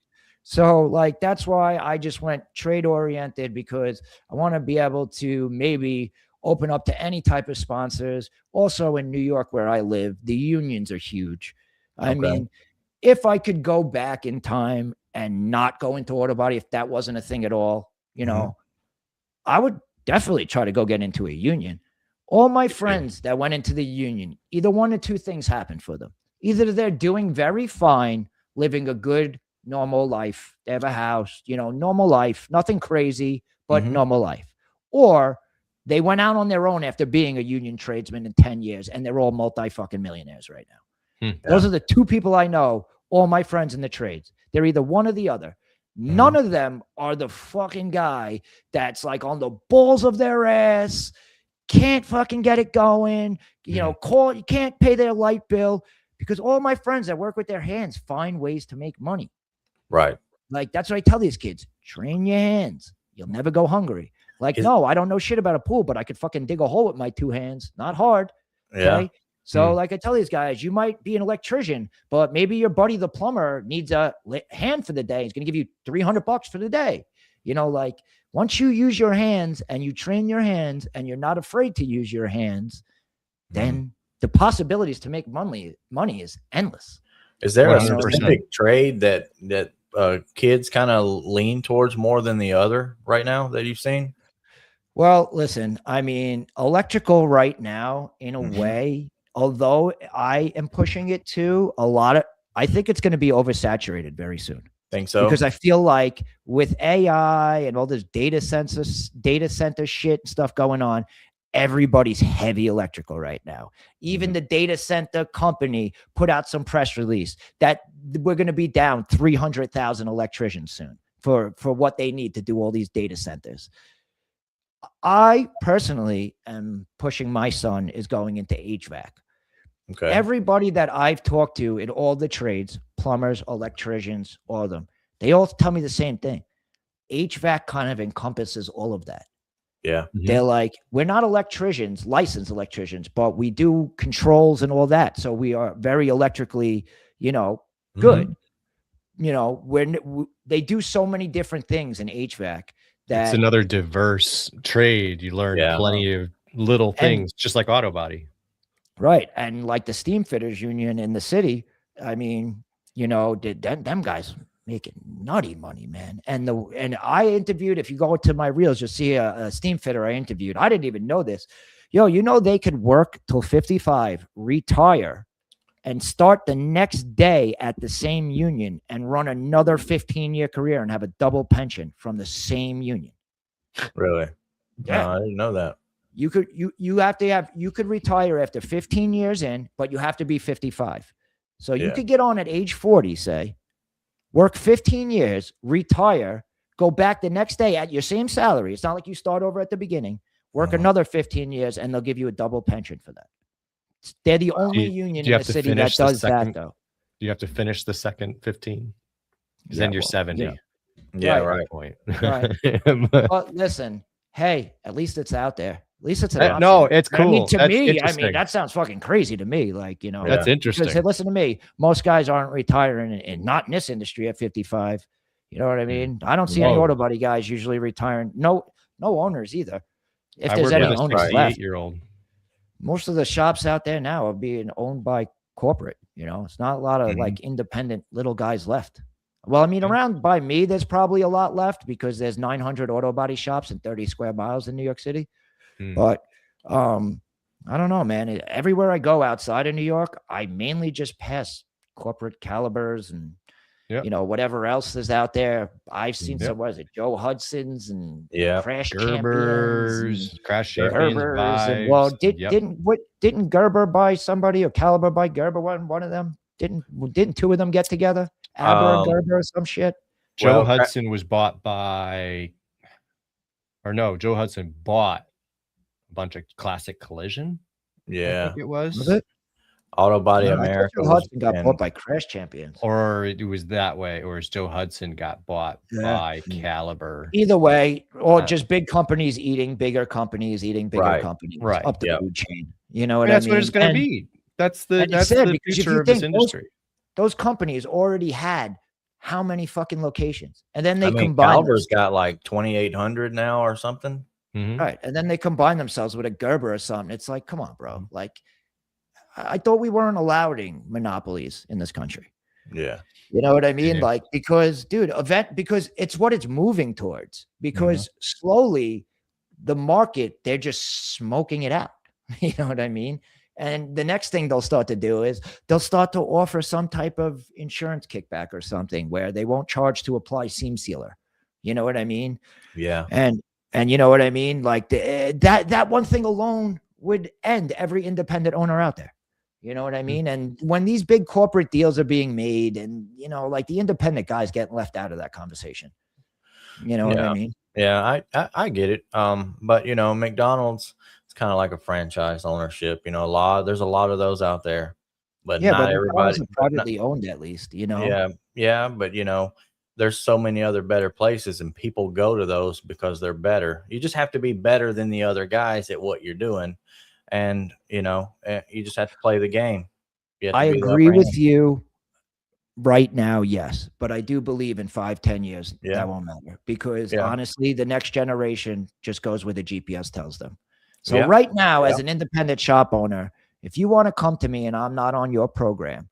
So like, that's why I just went trade oriented, because I want to be able to maybe open up to any type of sponsors. Also in New York, where I live, the unions are huge. I Okay. mean, if I could go back in time and not go into auto body, if that wasn't a thing at all, you know, I would definitely try to go get into a union. All my friends that went into the union, either one or two things happened for them. Either they're doing very fine, living a good, normal life. They have a house, you know, normal life, nothing crazy, but Mhm. normal life. Or they went out on their own after being a union tradesman in 10 years, and they're all multi-fucking millionaires right now. Those are the two people I know, all my friends in the trades. They're either one or the other. None of them are the fucking guy that's like on the balls of their ass, can't fucking get it going, you know, you can't pay their light bill, because all my friends that work with their hands find ways to make money. Right. Like, that's what I tell these kids: train your hands. You'll never go hungry. Like, no, I don't know shit about a pool, but I could fucking dig a hole with my two hands. Not hard. Okay. Yeah. So like I tell these guys, you might be an electrician, but maybe your buddy, the plumber, needs a hand for the day. He's going to give you $300 for the day. You know, like, once you use your hands and you train your hands and you're not afraid to use your hands, then the possibilities to make money is endless. Is there a 100%. specific trade that kids kind of lean towards more than the other right now that you've seen? Well, listen, I mean, electrical right now, in a way, although I am pushing it to a lot of, I think it's going to be oversaturated very soon. Think so? Because I feel like with AI and all this data center shit and stuff going on, everybody's heavy electrical right now. Even the data center company put out some press release that we're going to be down 300,000 electricians soon for what they need to do all these data centers. I personally am pushing my son is going into HVAC. Okay. Everybody that I've talked to in all the trades, plumbers, electricians, all of them, they all tell me the same thing. HVAC kind of encompasses all of that. Yeah. They're like, we're not electricians, licensed electricians, but we do controls and all that. So we are very electrically, good. They do so many different things in HVAC that It's another diverse trade. You learn Yeah. plenty of little things, just like auto body. right. And like the steam fitters union in the city, I mean, them guys making nutty money, man. And I interviewed, if you go to my reels, you'll see a steam fitter I interviewed. I didn't even know this. They could work till 55, retire, and start the next day at the same union and run another 15-year career and have a double pension from the same union. Really? Yeah. No, I didn't know that. You could retire after 15 years in, but you have to be 55. So you could get on at age 40, say, work 15 years, retire, go back the next day at your same salary. It's not like you start over at the beginning, work another 15 years, and they'll give you a double pension for that. They're the only union in the city that does that, though. Do you have to finish the second 15? Because then you're 70. Yeah, Right. Point. Right. But listen, hey, at least it's out there. At least it's an option. No, it's cool. I mean, That's me, interesting. that sounds fucking crazy to me. Like, That's interesting. because, hey, listen to me. Most guys aren't retiring, and not in this industry at 55. You know what I mean? I don't see any auto body guys usually retiring. No owners either. If there's any owners left, 68-year-old. most of the shops out there now are being owned by corporate. It's not a lot of like independent little guys left. Well, I mean, around by me, there's probably a lot left because there's 900 auto body shops and 30 square miles in New York City. But I don't know, man. Everywhere I go outside of New York, I mainly just pass corporate calibers and whatever else is out there. I've seen some, what is it, Joe Hudson's and Crash Gerber's, Crash Gerber's. Well, didn't Gerber buy somebody, or Caliber buy Gerber? One of them didn't two of them get together? Aber and Gerber or some shit. Joe Hudson was bought by, or no, Joe Hudson bought a bunch of Classic Collision. Yeah, I think it was. Was it? Auto Body America. Joe Hudson got bought by Crash Champions. Or it was that way, or Joe Hudson got bought by Caliber. Either way, or just big companies eating bigger companies, eating bigger companies up the food chain. You know what I mean? That's what it's going to be. That's the future of this industry. Those companies already had how many fucking locations? And then they combined. Caliber's got like 2,800 now or something. Right. And then they combine themselves with a Gerber or something. It's like, come on, bro. Like, I thought we weren't allowing monopolies in this country. Yeah. You know what I mean? Like, because, dude, because it's what it's moving towards. Because slowly the market, they're just smoking it out. You know what I mean? And the next thing they'll start to do is they'll start to offer some type of insurance kickback or something where they won't charge to apply seam sealer. You know what I mean? Yeah. And you know what I mean? Like that one thing alone would end every independent owner out there. You know what I mean? And when these big corporate deals are being made, and like the independent guys getting left out of that conversation. You know what I mean? Yeah, I get it. But McDonald's, it's kind of like a franchise ownership. There's a lot of those out there, but not everybody privately owned, at least. Yeah, but there's so many other better places, and people go to those because they're better. You just have to be better than the other guys at what you're doing, and you just have to play the game. I agree with you right now, yes, but I do believe in 5-10 years that won't matter, because honestly, the next generation just goes where the GPS tells them. So right now, as an independent shop owner, if you want to come to me and I'm not on your program,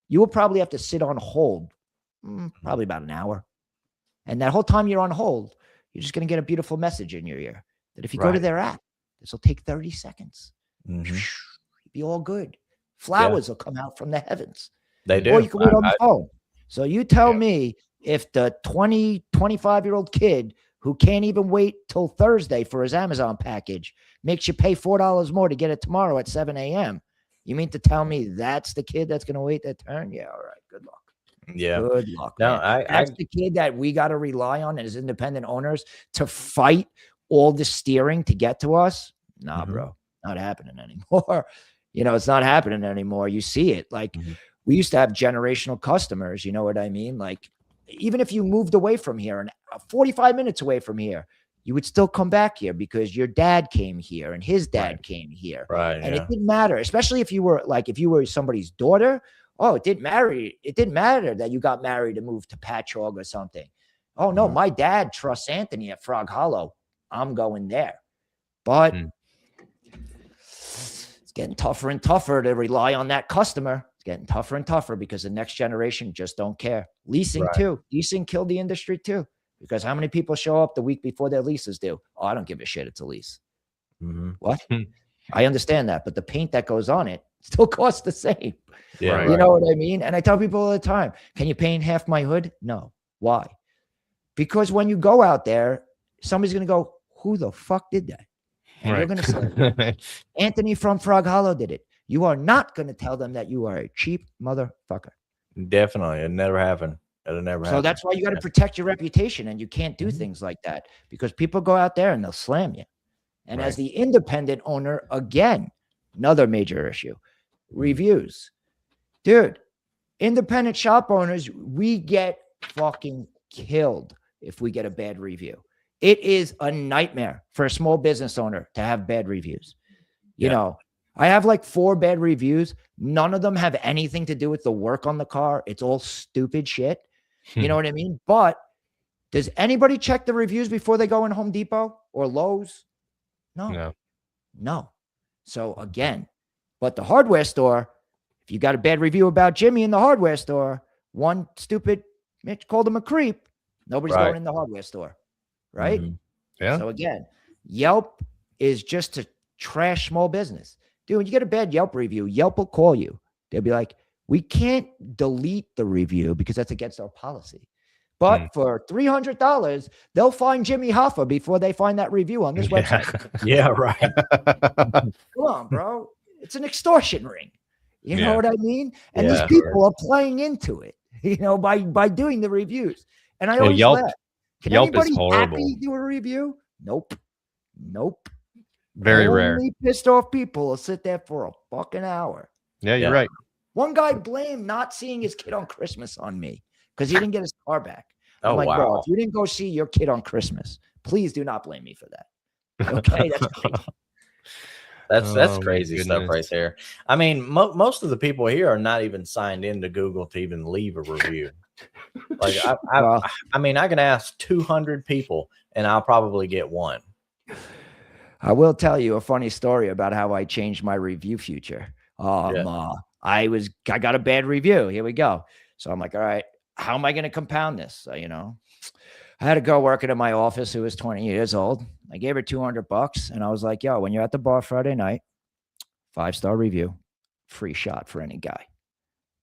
you will probably have to sit on hold probably about an hour. And that whole time you're on hold, you're just going to get a beautiful message in your ear that if you go to their app, this will take 30 seconds. You'll be all good. Flowers will come out from the heavens. They do. Or you can wait on the phone. So you tell me if the 20, 25-year-old kid who can't even wait till Thursday for his Amazon package makes you pay $4 more to get it tomorrow at 7 a.m. You mean to tell me that's the kid that's going to wait their turn? Yeah, all right. Good luck. Yeah. Good luck. No, that's the kid that we got to rely on as independent owners to fight all the steering to get to us. Nah, bro, not happening anymore. You know, it's not happening anymore. You see it. Like Mhm. we used to have generational customers. You know what I mean? Like even if you moved away from here and 45 minutes away from here, you would still come back here because your dad came here and his dad Right. came here. Right. And Yeah. it didn't matter, especially if you were somebody's daughter. Oh, it didn't matter. It didn't matter that you got married and moved to Patchogue or something. Oh no, Mhm. my dad trusts Anthony at Frog Hollow. I'm going there. But Mm. it's getting tougher and tougher to rely on that customer. It's getting tougher and tougher because the next generation just don't care. Leasing Right. too. Leasing killed the industry too. Because how many people show up the week before their leases due? Oh, I don't give a shit. It's a lease. Mhm. What? Hmm. I understand that, but the paint that goes on it still costs the same. Yeah. Right. You Right. know what I mean? And I tell people all the time, can you paint half my hood? No. Why? Because when you go out there, somebody's going to go, who the fuck did that? And you're going to say, Anthony from Frog Hollow did it. You are not going to tell them that you are a cheap motherfucker. Definitely. It never happened. It'll never So happen. that's why you got to Yeah. protect your reputation, and you can't do Mhm. things like that because people go out there and they'll slam you. And as Right. the independent owner, again, another major issue, reviews. Dude, independent shop owners, we get fucking killed if we get a bad review. It is a nightmare for a small business owner to have bad reviews. You Yeah. know, I have like 4 bad reviews. None of them have anything to do with the work on the car. It's all stupid shit. You know what I mean? But does anybody check the reviews before they go in Home Depot or Lowe's? No. No. No. So again, but the hardware store, if you got a bad review about Jimmy in the hardware store, one stupid Mitch called him a creep. Nobody's Right. going in the hardware store. Right? Mhm. Yeah. So again, Yelp is just to trash small business. Dude, when you get a bad Yelp review, Yelp will call you. They'll be like, we can't delete the review because that's against our policy. But for $300, they'll find Jimmy Hoffa before they find that review on this website. Yeah. Right. Come on, bro. It's an extortion ring. You know Yeah. what I mean? And Yeah. these people are playing into it, by doing the reviews. And I Well, always Yelp- laugh. Can Yelp is anybody horrible. happy do a review? Nope. Very rare. Only pissed off people will sit there for a fucking hour. Yeah, you're Yeah. right. One guy blamed not seeing his kid on Christmas on me because he didn't get his car back. I'm Oh, like, bro, wow. if you didn't go see your kid on Christmas, please do not blame me for that. Okay, that's crazy. That's Oh, my crazy stuff right goodness. there. I mean, most of the people here are not even signed into Google to even leave a review. Like Well, I mean, I can ask 200 people and I'll probably get one. I will tell you a funny story about how I changed my review future. I got a bad review. Here we go. So I'm like, all right, how am I going to compound this? So, I had a girl working in my office who was 20 years old. I gave her $200 and I was like, yo, when you're at the bar Friday night, 5-star review, free shot for any guy.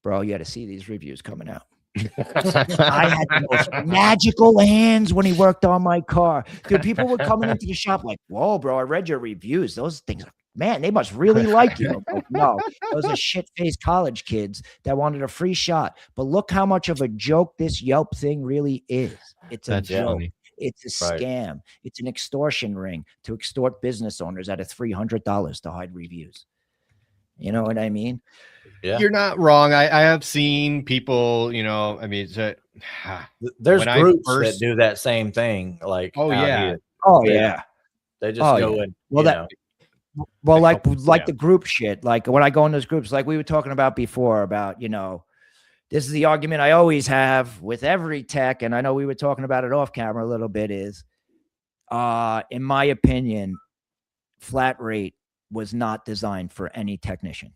Bro, you had to see these reviews coming out. I had the most magical hands when he worked on my car. Dude, people were coming into the shop like, whoa, bro, I read your reviews. Those things, man, they must really like you. Like, no, those are shit-faced college kids that wanted a free shot. But look how much of a joke this Yelp thing really is. It's a That's joke. funny. It's a Right. scam. It's an extortion ring to extort business owners out of $300 to hide reviews. You know what I mean? Yeah. You're not wrong. I have seen people, I mean, There's when I groups first- that do that same thing. Like, Oh, out yeah. here. Oh, They- yeah. They just Oh, go yeah. in. Well, you that- know. Well, I like hope- yeah. the group shit. Like when I go in those groups, like we were talking about before, about this is the argument I always have with every tech, and I know we were talking about it off camera a little bit. Is, in my opinion, flat rate was not designed for any technician.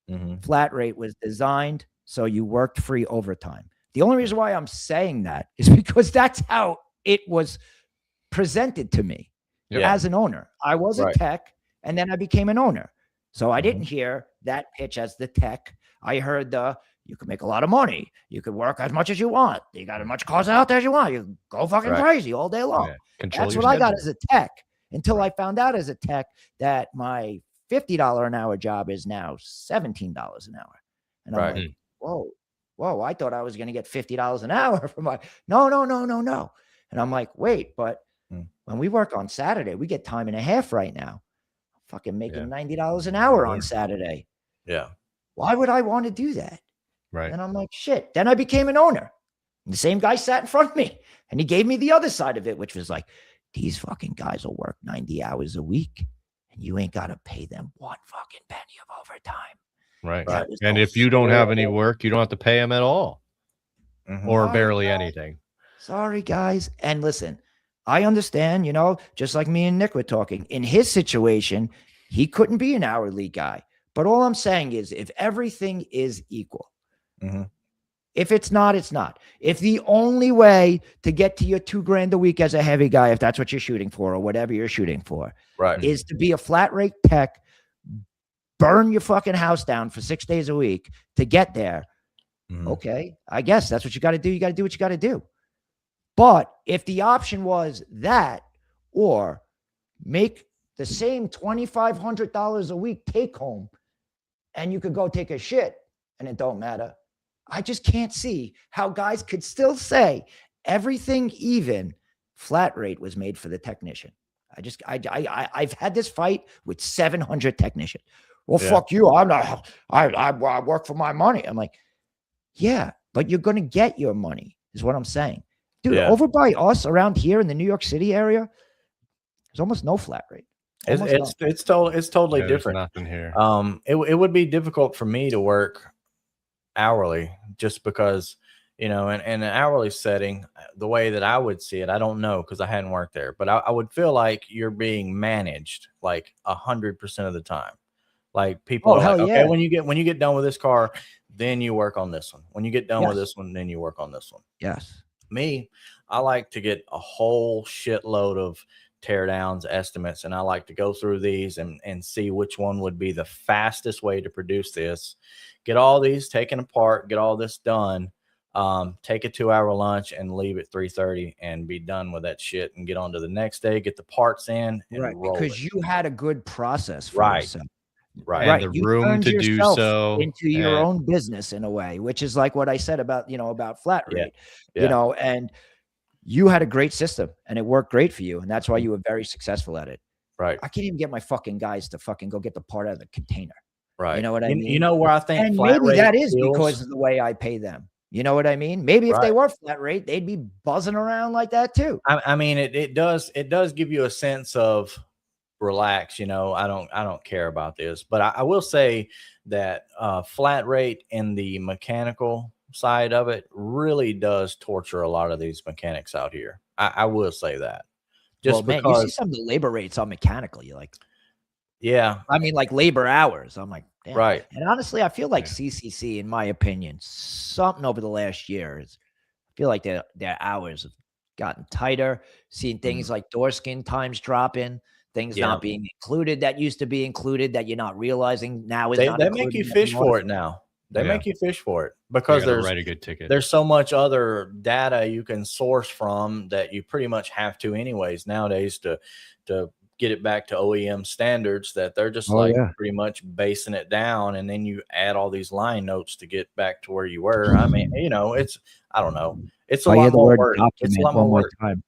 Mhm. Flat rate was designed so you worked free overtime. The only reason why I'm saying that is because that's how it was presented to me Yeah. as an owner. I was a Right. tech and then I became an owner. So I Mhm. didn't hear that pitch as the tech. I heard you can make a lot of money. You could work as much as you want. You got as much cars out there as you want. You can go fucking Right. crazy all day long. Yeah, control That's your what I got schedule. as a tech until I found out as a tech that my $50 an hour job is now $17 an hour. And I'm Right. like, whoa, I thought I was going to get $50 an hour for my, no. And I'm like, wait, but Hmm. when we work on Saturday, we get time and a half right now. Fucking making Yeah. $90 an hour on Yeah. Saturday. Yeah. Why would I want to do that? Right. And I'm like, shit. Then I became an owner. And the same guy sat in front of me and he gave me the other side of it, which was like, these fucking guys will work 90 hours a week and you ain't got to pay them one fucking penny of overtime. Right. That was And so if you don't have any horrible. work, you don't have to pay them at all Mhm. or Sorry, barely guys. anything. Sorry, guys. And listen, I understand, you know, just like me and Nick were talking, in his situation, he couldn't be an hourly guy. But all I'm saying is if everything is equal, Mhm. if it's not, it's not. If the only way to get to your $2,000 a week as a heavy guy, if that's what you're shooting for or whatever you're shooting for, Right. is to be a flat rate tech, burn your fucking house down for 6 days a week to get there. Mhm. Okay, I guess that's what you got to do. You got to do what you got to do. But if the option was that or make the same $2,500 a week take home and you could go take a shit and it don't matter, I just can't see how guys could still say everything even flat rate was made for the technician. I've had this fight with 700 technicians. Well, Yeah. fuck you. I work for my money. I'm like, yeah, but you're going to get your money is what I'm saying. Dude, Yeah. over by us around here in the New York City area, there's almost no flat rate. Almost none. It's totally Yeah, there's different. nothing here. It would be difficult for me to work hourly just because, you know, in an hourly setting, the way that I would see it, I don't know because I hadn't worked there, but I would feel like you're being managed like 100% of the time. Like people Oh, are like, hell okay, yeah. when you get done with this car, then you work on this one. When you get done with Yes. this one, then you work on this one. Yes. Me, I like to get a whole shitload of tear downs estimates, and I like to go through these and see which one would be the fastest way to produce this. Get all these taken apart, get all this done, take a 2-hour lunch and leave at 3:30 and be done with that shit and get on to the next day, get the parts in and Right. roll Because it. you had a good process for Right. yourself. Right. And the You room turned to do yourself so. into your and- own business in a way, which is like what I said about, you know, about flat Yeah. rate, Yeah. you know, and you had a great system and it worked great for you. And that's why you were very successful at it. Right. I can't even get my fucking guys to fucking go get the part out of the container. Right. You know what I mean? You know where I think And flat maybe rate that is feels- because of the way I pay them. You know what I mean? Maybe if they Right. were flat rate, they'd be buzzing around like that too. I mean, it does give you a sense of relax. You know, I don't care about this, but I will say that flat rate in the mechanical side of it really does torture a lot of these mechanics out here. I will say that. Just Well, man, you see because, some of the labor rates on mechanical. You're like, yeah, I mean, like labor hours. I'm like, damn. right. And honestly, I feel like Yeah. CCC, in my opinion, something over the last year is, I feel like their hours have gotten tighter. Seeing things like door skin times dropping, things Yeah. not being included that used to be included that you're not realizing now is They not make included you fish for it now. They Yeah. make you fish for it You because gotta write a good ticket. there's so much other data you can source from that you pretty much have to anyways nowadays to get it back to OEM standards, that they're just Oh, yeah. pretty much basing it down, and then you add all these line notes to get back to where you were. I mean, you know, I don't know. It's a If I hear lot the more word work. It's a document lot one more more work. time.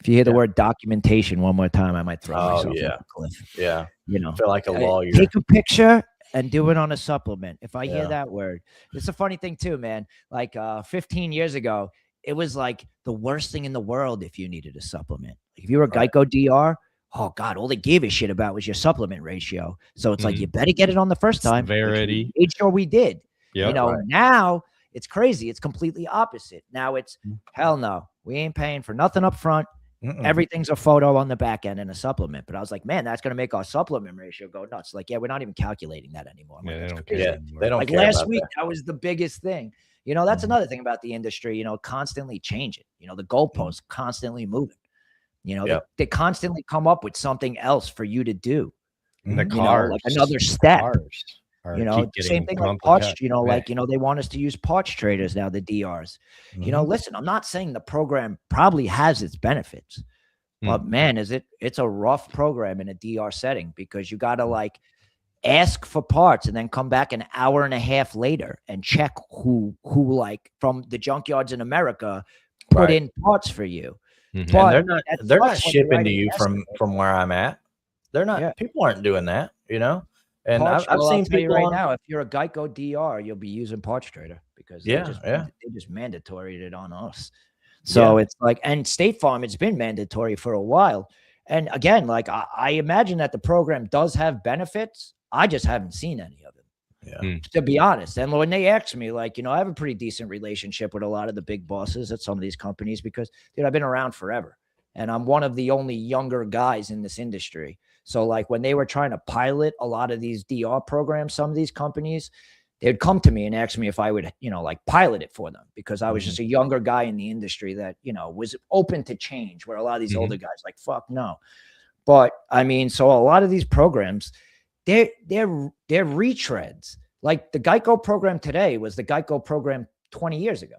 If you hear the Yeah. word documentation one more time, I might throw Oh, myself yeah. off a cliff. Yeah. You know, Feel like a lawyer. take a picture and do it on a supplement. If I hear Yeah. that word, it's a funny thing too, man. Like 15 years ago, it was like the worst thing in the world if you needed a supplement. Like if you were a Right. Geico DR, oh God, all they gave a shit about was your supplement ratio. So it's like Mhm. you better get it on the first time. which we Severity. made sure we did. Yeah. You know, Right. now it's crazy. It's completely opposite. Now it's Mm. hell no. We ain't paying for nothing up front. Mm-mm. Everything's a photo on the back end and a supplement. But I was like, man, that's going to make our supplement ratio go nuts. Like, yeah, we're not even calculating that anymore. I'm Yeah, like, they that's don't crazy. care Yeah, anymore. they don't Like care last about week, that. that was the biggest thing. You know, that's Mhm. another thing about the industry, you know, constantly changing. You know, the goalposts constantly moving. You know, Yep. they constantly come up with something else for you to do. And the Mhm. You know, cars, like another step. cars are You know, keep same getting thing like monthly parts, cut. you know, Yeah. like, you know, they want us to use parts traders now, the DRs. You know, Mhm. listen, I'm not saying the program probably has its benefits, but man, it's a rough program in a DR setting because you got to like ask for parts and then come back an hour and a half later and check who like from the junkyards in America put Right. in parts for you. Mhm. But And that they're not sucks when you're shipping to writing you an estimate. from where I'm at. They're not. Yeah. People aren't doing that. You know, And Parts, I've well, I'll seen tell you people right on. now, if you're a Geico DR, you'll be using Parts Trader because Yeah, yeah, they just mandatoried it on us. yeah, So it's like, and State Farm, it's been mandatory for a while. And again, like I imagine that the program does have benefits. I just haven't seen any of it, yeah. to be honest. And when they ask me, like, I have a pretty decent relationship with a lot of the big bosses at some of these companies because, dude, I've been around forever. And I'm one of the only younger guys in this industry. So like when they were trying to pilot a lot of these DR programs, some of these companies, they'd come to me and ask me if I would, like pilot it for them because I was just a younger guy in the industry that, was open to change, where a lot of these older guys like, fuck no. But I mean, so a lot of these programs, they're retreads. Like the Geico program today was the Geico program 20 years ago.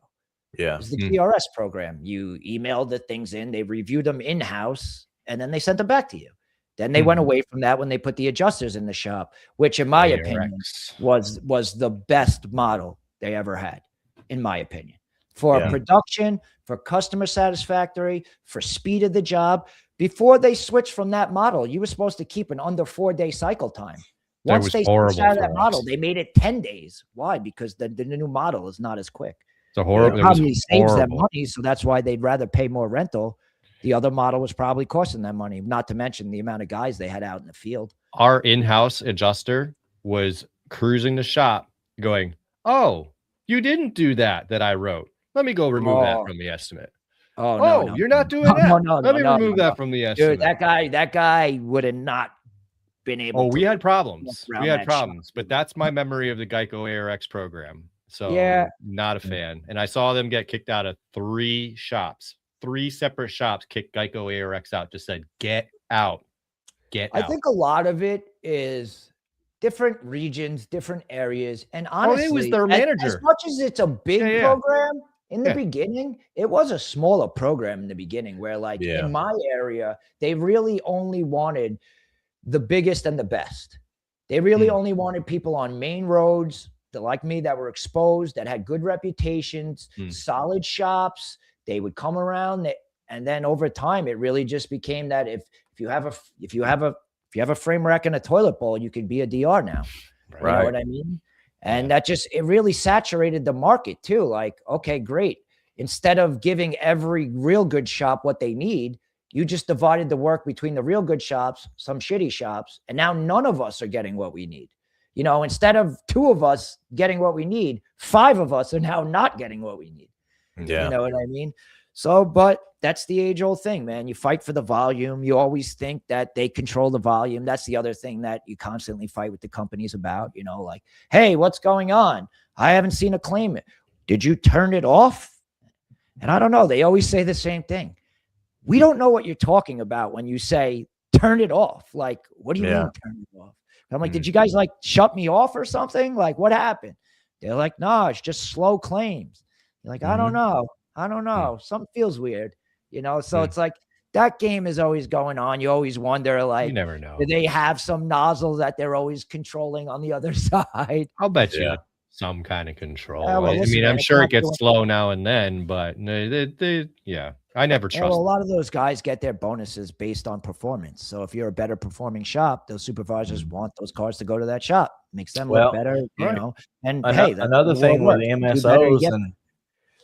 Yeah. It was the GRS program. You emailed the things in, they reviewed them in-house, and then they sent them back to you. Then they went away from that when they put the adjusters in the shop, which in my opinion was the best model they ever had, in my opinion. For production, for customer satisfactory, for speed of the job. Before they switched from that model, you were supposed to keep an under 4-day cycle time. Once they switched out of that model, they made it 10 days. Why? Because the new model is not as quick. It's a horrible. It probably saves them money, so that's why they'd rather pay more rental. The other model was probably costing them money, not to mention the amount of guys they had out in the field. Our in-house adjuster was cruising the shop going, "Oh, you didn't do that I wrote. Let me go remove that from the estimate." Oh, no, you're not doing that? Let me remove that from the estimate. Dude, that guy would have not been able to. We had problems. But that's my memory of the Geico ARX program. So not a fan. And I saw them get kicked out of 3 shops. 3 separate shops kicked Geico ARX out, just said, get out. Get out. I think a lot of it is different regions, different areas. And honestly, it was their manager. As much as it's a big program, in the beginning, it was a smaller program in the beginning where like in my area, they really only wanted the biggest and the best. They really only wanted people on main roads that, like me, that were exposed, that had good reputations, solid shops. They would come around, and then over time, it really just became that if you have a frame rack and a toilet bowl, you could be a DR now. Right. You know what I mean? And that it really saturated the market too. Like, okay, great. Instead of giving every real good shop what they need, you just divided the work between the real good shops, some shitty shops, and now none of us are getting what we need. Instead of 2 of us getting what we need, 5 of us are now not getting what we need. Yeah. You know what I mean? So, but that's the age-old thing, man. You fight for the volume. You always think that they control the volume. That's the other thing that you constantly fight with the companies about, like, hey, what's going on? I haven't seen a claim. Did you turn it off? And I don't know. They always say the same thing. We don't know what you're talking about when you say turn it off. Like, what do you mean turn it off? I'm like, did you guys like shut me off or something? Like, what happened? They're like, no, it's just slow claims. You're like, I don't know. Something feels weird, So it's like that game is always going on. You always wonder, like, you never know. Do they have some nozzle that they're always controlling on the other side? I'll bet you some kind of control. Well, listen, I'm sure it gets slow now and then, but I never trust. Well, a lot of those guys get their bonuses based on performance. So if you're a better performing shop, those supervisors want those cars to go to that shop. Makes them look better, And another thing with the MSOs and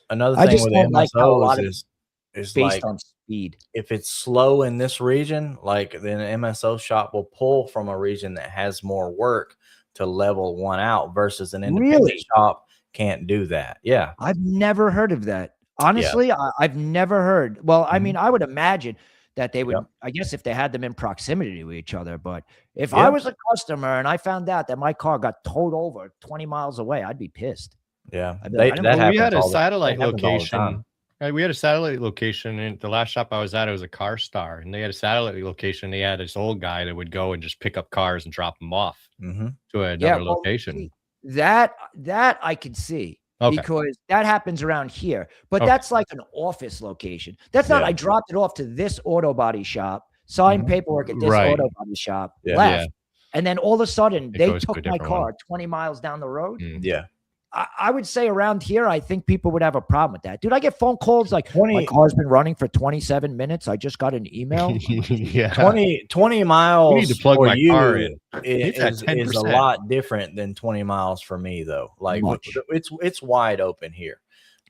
another thing with the MSOs is based like on speed. If it's slow in this region, like then an MSO shop will pull from a region that has more work to level one out versus an independent shop can't do that. Yeah. I've never heard of that. Honestly, I've never heard. Well, I mean, I would imagine that they would, I guess if they had them in proximity to each other, but if I was a customer and I found out that my car got towed over 20 miles away, I'd be pissed. Yeah. We had a satellite location. We had a satellite location in the last shop I was at. It was a Car Star, and they had a satellite location. They had this old guy that would go and just pick up cars and drop them off to another location. That I could see. Because that happens around here, but that's like an office location. That's not, I dropped it off to this auto body shop, signed paperwork at this auto body shop, left. And then all of a sudden they took my car 20 miles down the road. Yeah. I would say around here, I think people would have a problem with that. Dude, I get phone calls like, 20 my car's been running for 27 minutes. I just got an email. Yeah. 20 miles You need to plug for my you car in. is It's at a 10%. lot different than 20 miles for me, though. Like, Much. it's wide open here.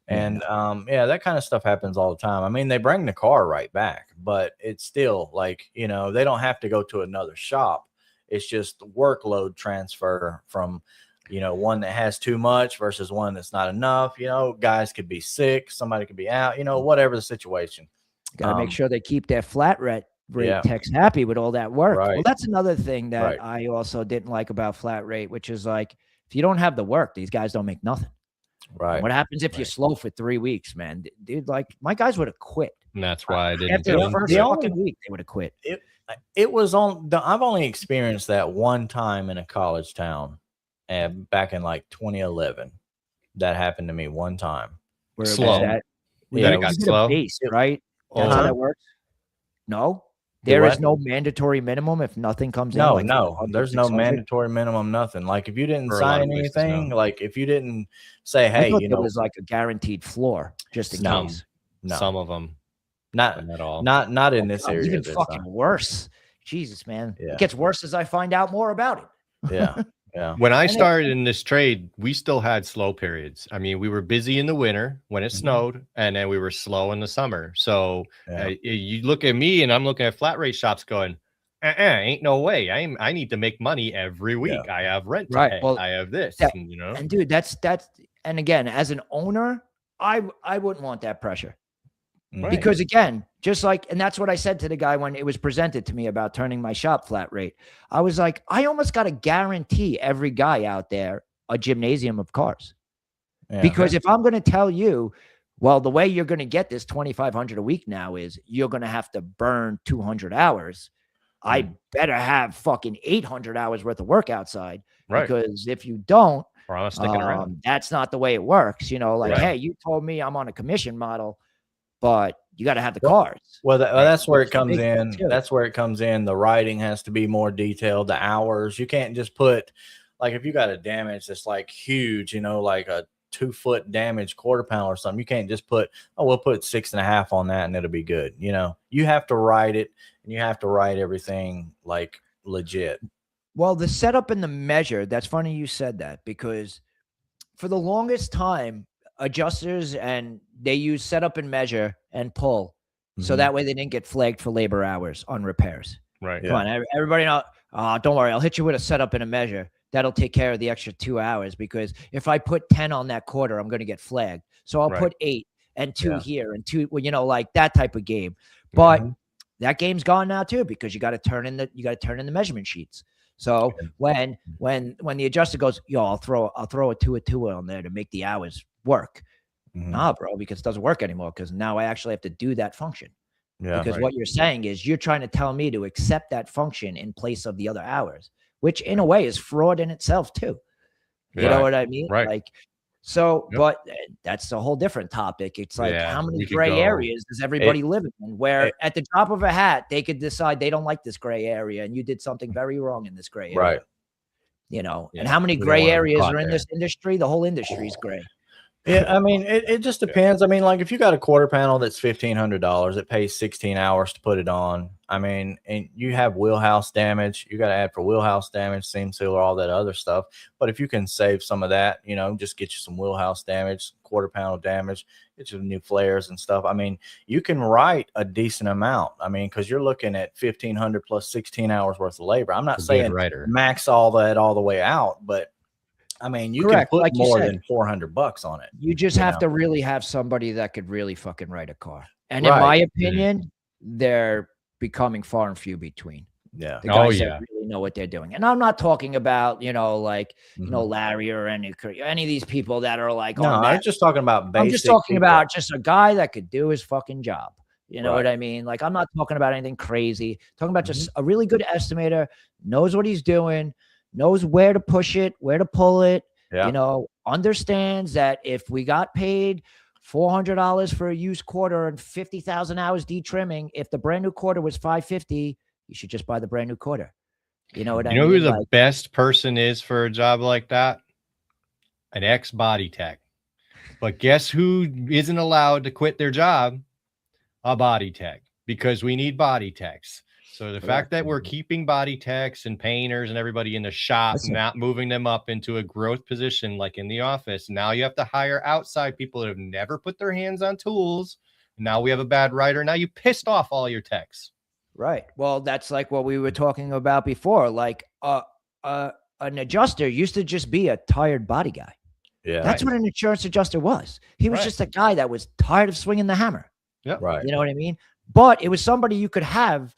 Yeah. And yeah, that kind of stuff happens all the time. I mean, they bring the car right back, but it's still like, you know, they don't have to go to another shop. It's just workload transfer from, you know, one that has too much versus one that's not enough. You know, guys could be sick, somebody could be out, you know, whatever the situation. Got to make sure they keep their flat rate techs happy with all that work. Right. Well, that's another thing that Right. I also didn't like about flat rate, which is like, if you don't have the work, these guys don't make nothing. Right. What happens if you're slow for 3 weeks, man? Dude, like my guys would have quit. And that's why I didn't. After the first The fucking week, they would have quit. It was on the, I've only experienced that one time in a college town, and back in like 2011. That happened to me one time. Where Slow. was that? Yeah, Yeah, it got you get a slow. base, right? That's Uh-huh. how that works. No, Do there is what? no mandatory minimum if nothing comes in. No, like no, 500, there's no 600. mandatory minimum, nothing. Like if you didn't For a lot of sign places, anything, no. like if you didn't say, I hey, thought you there know, was like a guaranteed floor just in Some. case. no, Some of them, not but not all. not in this Oh, area. even this fucking time. worse. Jesus, man. Yeah. It gets worse as I find out more about it. Yeah, yeah. When I started in this trade, we still had slow periods. I mean, we were busy in the winter when it snowed, and then we were slow in the summer. So Yeah. you look at me, and I'm looking at flat rate shops going, ain't no way. I need to make money every week. I have rent to Right. pay. Well, I have this, that- and, you know. And dude, that's and again, as an owner, I wouldn't want that pressure. Right. Because again, just like, and that's what I said to the guy when it was presented to me about turning my shop flat rate. I was like, I almost got to guarantee every guy out there a gymnasium of cars. Yeah. Because if I'm going to tell you, well, the way you're going to get this 2,500 a week now is you're going to have to burn 200 hours. I better have fucking 800 hours worth of work outside. Right. Because if you don't, Or I'm sticking around. that's not the way it works. You know, like, Right. hey, you told me I'm on a commission model, but you got to have the cars. Well, that's where it That's the comes big thing, in. too. That's where it comes in. The writing has to be more detailed. The hours, you can't just put, like, if you got a damage that's like huge, you know, like a 2-foot damage quarter panel or something, you can't just put, oh, we'll put 6.5 on that and it'll be good. You know, you have to write it, and you have to write everything like legit. Well, the setup and the measure, that's funny you said that, because for the longest time, adjusters and they use setup and measure and pull. So Mhm. that way they didn't get flagged for labor hours on repairs. Right. Come on, everybody know. Don't worry, I'll hit you with a setup and a measure. That'll take care of the extra 2 hours, because if I put 10 on that quarter, I'm going to get flagged. So I'll Right. put 8 and 2 Yeah. here and 2, well, you know, like that type of game. But Mhm. that game's gone now too, because you got to turn in the measurement sheets. So when the adjuster goes, yo, I'll throw a 2 on there to make the hours work. Mhm. Nah, bro, because it doesn't work anymore, because now I actually have to do that function. Yeah. Because right. what you're saying is you're trying to tell me to accept that function in place of the other hours, which in a way is fraud in itself too. You know Right. what I mean? Right. Like, so, Yep. but that's a whole different topic. It's like, Yeah, how many we could gray go- areas does everybody live in, where at the drop of a hat, they could decide they don't like this gray area and you did something very wrong in this gray area. Right. You know, and Yeah, how many we don't gray wanna be areas caught are in there. this industry? The whole industry is gray. Yeah, I mean, it just depends. I mean, like if you got a quarter panel that's $1,500, it pays 16 hours to put it on. I mean, and you have wheelhouse damage, you got to add for wheelhouse damage, seam sealer, all that other stuff. But if you can save some of that, you know, just get you some wheelhouse damage, quarter panel damage, get you new flares and stuff. I mean, you can write a decent amount. I mean, because you're looking at 1,500 plus 16 hours worth of labor. I'm not A good saying writer. max all that all the way out, but I mean, you Correct, can put like you more said. than $400 on it. You just You have know? to really have somebody that could really fucking write a car. And Right. in my opinion, they're becoming far and few between. Yeah. The Oh, guys yeah. that really know what they're doing. And I'm not talking about, you know, like, you know, Mhm. Larry or any of these people that are like, No, on I'm that. just talking about basic. I'm just talking people. about just a guy that could do his fucking job. You know Right. what I mean? Like, I'm not talking about anything crazy. Talking about just Mm-hmm. a really good estimator, knows what he's doing, knows where to push it, where to pull it. Yeah. You know, understands that if we got paid $400 for a used quarter and 50,000 hours de-trimming, if the brand new quarter was $550, you should just buy the brand new quarter. You know what I You know mean? who the Like, best person is for a job like that? an ex-body tech. But guess who isn't allowed to quit their job? A body tech, because we need body techs. So the fact that we're keeping body techs and painters and everybody in the shop, not moving them up into a growth position like in the office, now you have to hire outside people that have never put their hands on tools. Now we have a bad writer. Now you pissed off all your techs. Right. Well, that's like what we were talking about before. Like an adjuster used to just be a tired body guy. Yeah. That's what an insurance adjuster was. He was just a guy that was tired of swinging the hammer. Yeah. Right. You know what I mean? But it was somebody you could have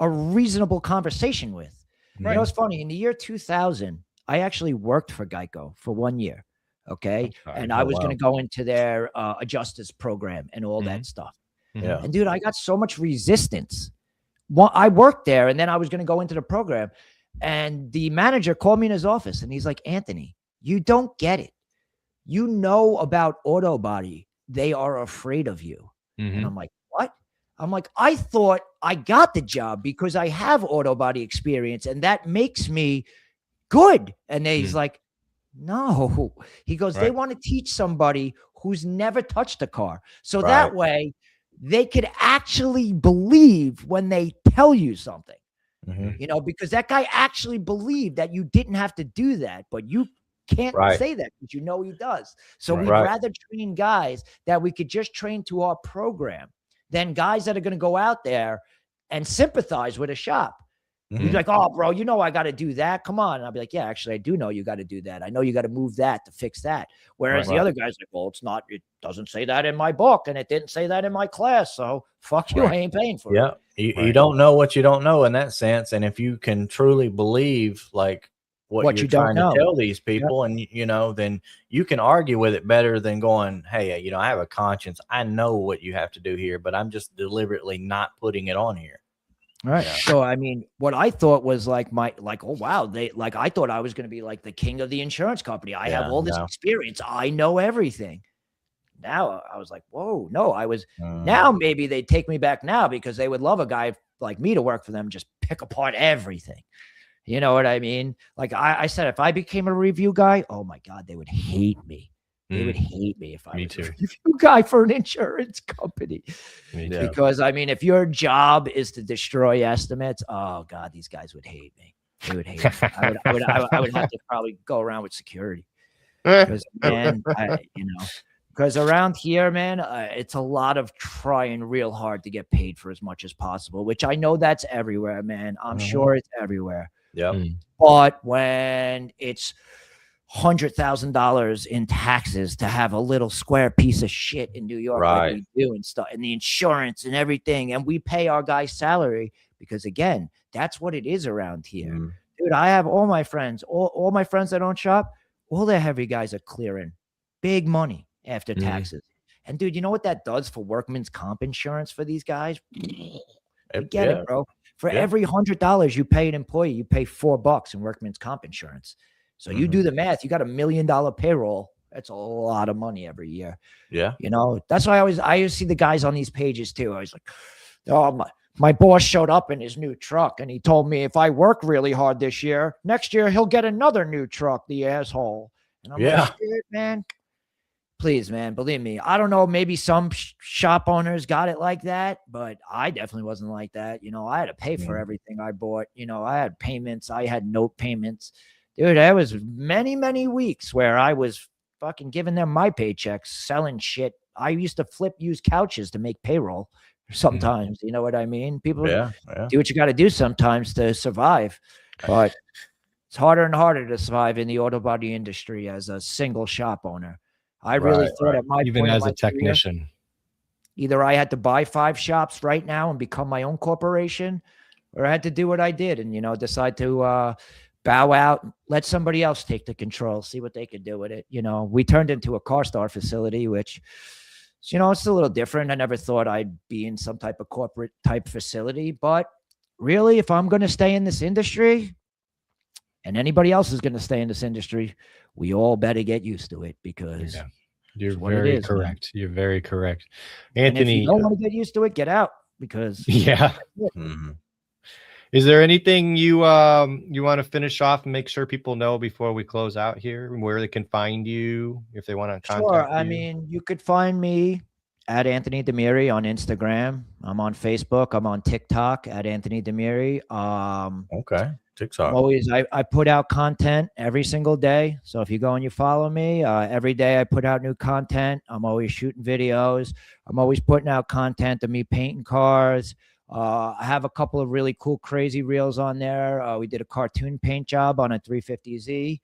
a reasonable conversation with. Right. You know, it's funny. In the year 2000, I actually worked for Geico for 1 year. Okay. And I was going to go into their adjusters program and all that stuff. Yeah. And dude, I got so much resistance. Well, I worked there and then I was going to go into the program. And the manager called me in his office and he's like, Anthony, you don't get it. You know about auto body. They are afraid of you. And I'm like, what? I'm like, I thought I got the job because I have auto body experience and that makes me good. And then he's like, no. He goes, they want to teach somebody who's never touched a car. So that way they could actually believe when they tell you something, you know, because that guy actually believed that you didn't have to do that, but you can't say that because you know he does. So we'd rather train guys that we could just train to our program than guys that are going to go out there and sympathize with a shop. You'd be like, oh, bro, you know I got to do that. Come on. And I'll be like, yeah, actually, I do know you got to do that. I know you got to move that to fix that. Whereas the other guy's like, well, it's not, it doesn't say that in my book and it didn't say that in my class. So fuck you, I ain't paying for it. You don't know what you don't know in that sense. And if you can truly believe like what you're trying to tell these people and, you know, then you can argue with it better than going, hey, you know, I have a conscience. I know what you have to do here, but I'm just deliberately not putting it on here. Right. Yeah. So, I mean, what I thought was like oh, wow. I thought I was going to be like the king of the insurance company. I have all this experience. I know everything. Now I was like, whoa, no, now maybe they'd take me back now because they would love a guy like me to work for them, just pick apart everything. You know what I mean? Like I said, if I became a review guy, oh my God, they would hate me. They would hate me if I was a review guy for an insurance company. Because I mean, if your job is to destroy estimates, oh God, these guys would hate me. They would hate me. I would have to probably go around with security. Because man, because around here, man, it's a lot of trying real hard to get paid for as much as possible, which I know that's everywhere, man. I'm sure it's everywhere. Yeah. But when it's $100,000 in taxes to have a little square piece of shit in New York, like we do and stuff, and the insurance and everything, and we pay our guys' salary because again, that's what it is around here. Dude, I have all my friends, all my friends that own shop, all the heavy guys are clearing big money after taxes. And dude, you know what that does for workman's comp insurance for these guys? Get it, bro. For every $100 you pay an employee, you pay $4 in workman's comp insurance. So you do the math, you got $1 million payroll. That's a lot of money every year. Yeah. You know, that's why I always see the guys on these pages too. I was like, oh, my boss showed up in his new truck and he told me if I work really hard this year, next year he'll get another new truck, the asshole. And I'm like, man, please, man, believe me. I don't know. Maybe some shop owners got it like that, but I definitely wasn't like that. You know, I had to pay for everything I bought. You know, I had payments. I had note payments. Dude, there was many, many weeks where I was fucking giving them my paychecks, selling shit. I used to flip used couches to make payroll sometimes. You know what I mean? People do what you got to do sometimes to survive. But it's harder and harder to survive in the auto body industry as a single shop owner. I really thought at my even point as a technician, career, either I had to buy 5 shops right now and become my own corporation, or I had to do what I did and, you know, decide to bow out, let somebody else take the control, see what they could do with it. You know, we turned into a car star facility, which, you know, it's a little different. I never thought I'd be in some type of corporate type facility, but really, if I'm going to stay in this industry and anybody else is going to stay in this industry, we all better get used to it because you're very correct. You're very correct. Anthony, and if you don't want to get used to it, get out because Is there anything you want to finish off and make sure people know before we close out here, where they can find you if they want to Sure. contact I you? mean, you could find me at Anthony DeMieri on Instagram. I'm on Facebook. I'm on TikTok at Anthony DeMieri. Okay. I'm TikTok. always I put out content every single day. So if you go and you follow me, every day I put out new content. I'm always shooting videos. I'm always putting out content of me painting cars. I have a couple of really cool, crazy reels on there. We did a cartoon paint job on a 350Z.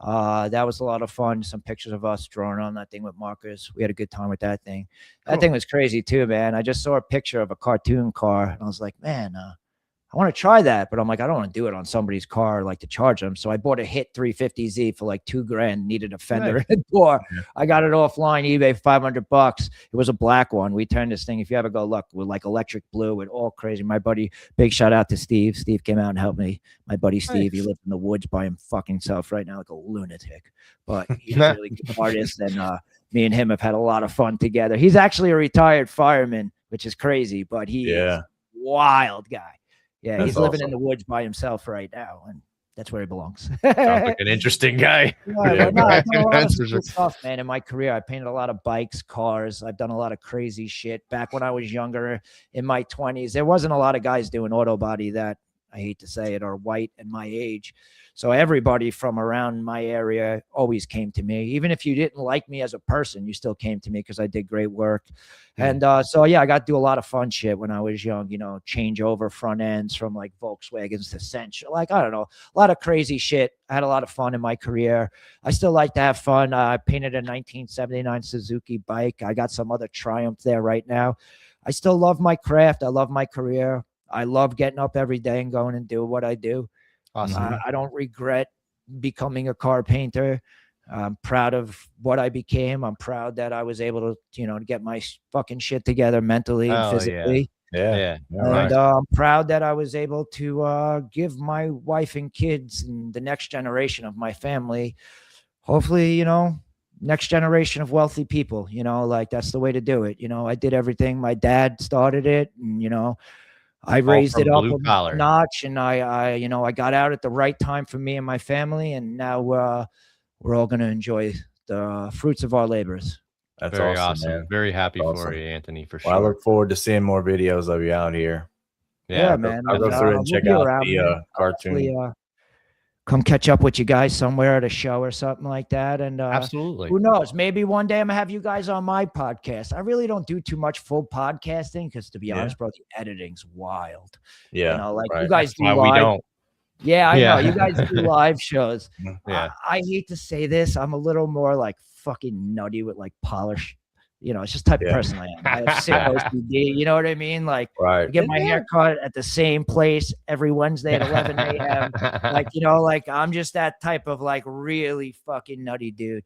That was a lot of fun. Some pictures of us drawing on that thing with markers. We had a good time with that thing. That thing was crazy too, man. I just saw a picture of a cartoon car and I was like, man, I want to try that, but I'm like, I don't want to do it on somebody's car, like to charge them. So I bought a Hit 350Z for like $2,000, needed a fender and a door. I got it offline, eBay, $500. It was a black one. We turned this thing, if you ever go look, with like electric blue with all crazy. My buddy, big shout out to Steve. Steve came out and helped me. My buddy Steve, he lived in the woods by him fucking self right now, like a lunatic. But he's a really good artist. And me and him have had a lot of fun together. He's actually a retired fireman, which is crazy, but he is a wild guy. Yeah, That's he's living awesome. in the woods by himself right now, and that's where he belongs. Sounds like an interesting guy. I've done a lot That's of for sure. cool stuff, man. In my career, I painted a lot of bikes, cars. I've done a lot of crazy shit. Back when I was younger, in my 20s, there wasn't a lot of guys doing auto body that, I hate to say it, are white and my age. So everybody from around my area always came to me. Even if you didn't like me as a person, you still came to me because I did great work. And so, yeah, I got to do a lot of fun shit when I was young, you know, change over front ends from like Volkswagens to Sentra. Like, I don't know, a lot of crazy shit. I had a lot of fun in my career. I still like to have fun. I painted a 1979 Suzuki bike. I got some other Triumph there right now. I still love my craft. I love my career. I love getting up every day and going and do what I do. Awesome. I don't regret becoming a car painter. I'm proud of what I became. I'm proud that I was able to, you know, to get my fucking shit together mentally and physically. Yeah. And I'm proud that I was able to give my wife and kids and the next generation of my family, hopefully, you know, next generation of wealthy people, you know, like that's the way to do it. You know, I did everything. My dad started it and, you know, I raised it up a notch, and I, you know, I got out at the right time for me and my family, and now we're all going to enjoy the fruits of our labors. That's very awesome. Man. Very happy for you, Anthony, for sure. Well, I look forward to seeing more videos of you out here. Yeah, man. I'll go through and check out the cartoon. Come catch up with you guys somewhere at a show or something like that. And absolutely, who knows? Maybe one day I'm gonna have you guys on my podcast. I really don't do too much full podcasting because, to be honest, bro, the editing's wild. Yeah, you know, like you guys do live. We don't. Yeah, I know you guys do live shows. Yeah, I hate to say this, I'm a little more like fucking nutty with like polish. You know, it's just the type of person I am. I have sick OCD, you know what I mean? Like, I get my hair cut at the same place every Wednesday at 11 a.m. Like, you know, like I'm just that type of like really fucking nutty dude.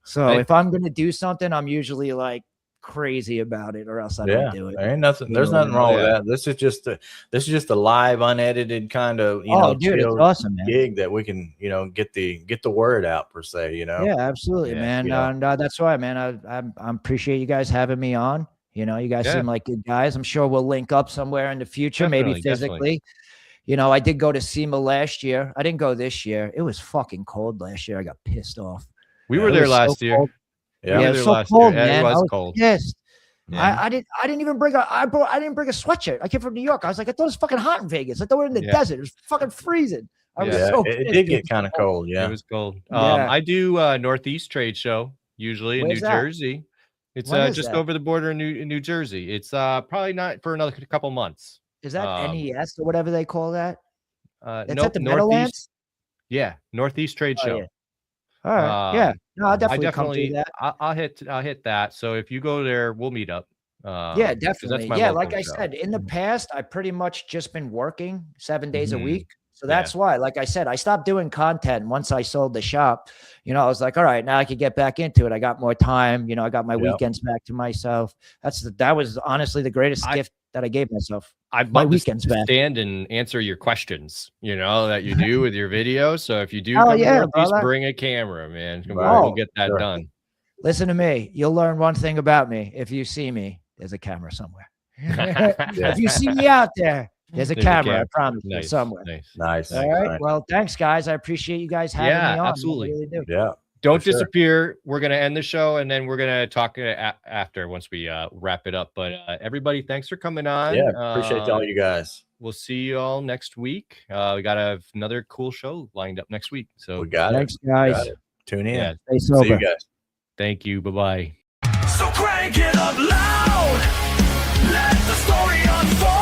So if I'm going to do something, I'm usually like crazy about it, or else I don't do it. There ain't nothing. There's nothing wrong with that. This is just a live, unedited kind of dude, it's awesome, man. Gig that we can get the word out per se. Yeah, absolutely, man. And that's why, man. I appreciate you guys having me on. You know, you guys seem like good guys. I'm sure we'll link up somewhere in the future, maybe physically. You know, I did go to SEMA last year. I didn't go this year. It was fucking cold last year. I got pissed off. We were there last year. Yeah, it was so cold, man. It was cold. Yes. Yeah. I didn't even bring I didn't bring a sweatshirt. I came from New York. I was like, I thought it was fucking hot in Vegas. I thought we were in the desert. It was fucking freezing. I was so pissed. It did get kind of cold. Yeah, it was cold. I do Northeast Trade Show usually in New Jersey. It's just over the border in New Jersey. It's probably not for another couple months. Is that NES or whatever they call that? No, at the Meadowlands? Yeah, Northeast Trade Show. Yeah. All right. No, I'll definitely come to that. I'll hit that. So if you go there, we'll meet up. Yeah, definitely. Yeah, like I said, in the past, I pretty much just been working 7 days a week. So that's why, like I said, I stopped doing content once I sold the shop. You know, I was like, all right, now I can get back into it. I got more time. You know, I got my weekends back to myself. That was honestly the greatest gift that I gave myself. My weekends back. Stand and answer your questions, you know, that you do with your videos. So if you do come here, please bring a camera, man. We'll get that done. Listen to me. You'll learn one thing about me. If you see me, there's a camera somewhere. If you see me out there, There's a There's a camera, I cam- promise you, Nice. somewhere. Nice. Nice. All right. nice. Well, thanks, guys. I appreciate you guys having Yeah, me on. I absolutely. really do. Yeah. Don't For sure. disappear. We're going to end the show and then we're going to talk after once we wrap it up. But everybody, thanks for coming on. Yeah. Appreciate all you guys. We'll see you all next week. We got another cool show lined up next week. So We got Thanks, it. guys. Got it. Tune in. yeah, Stay See sober. you guys. thank you. Bye-bye. So crank it up loud. Let the story unfold.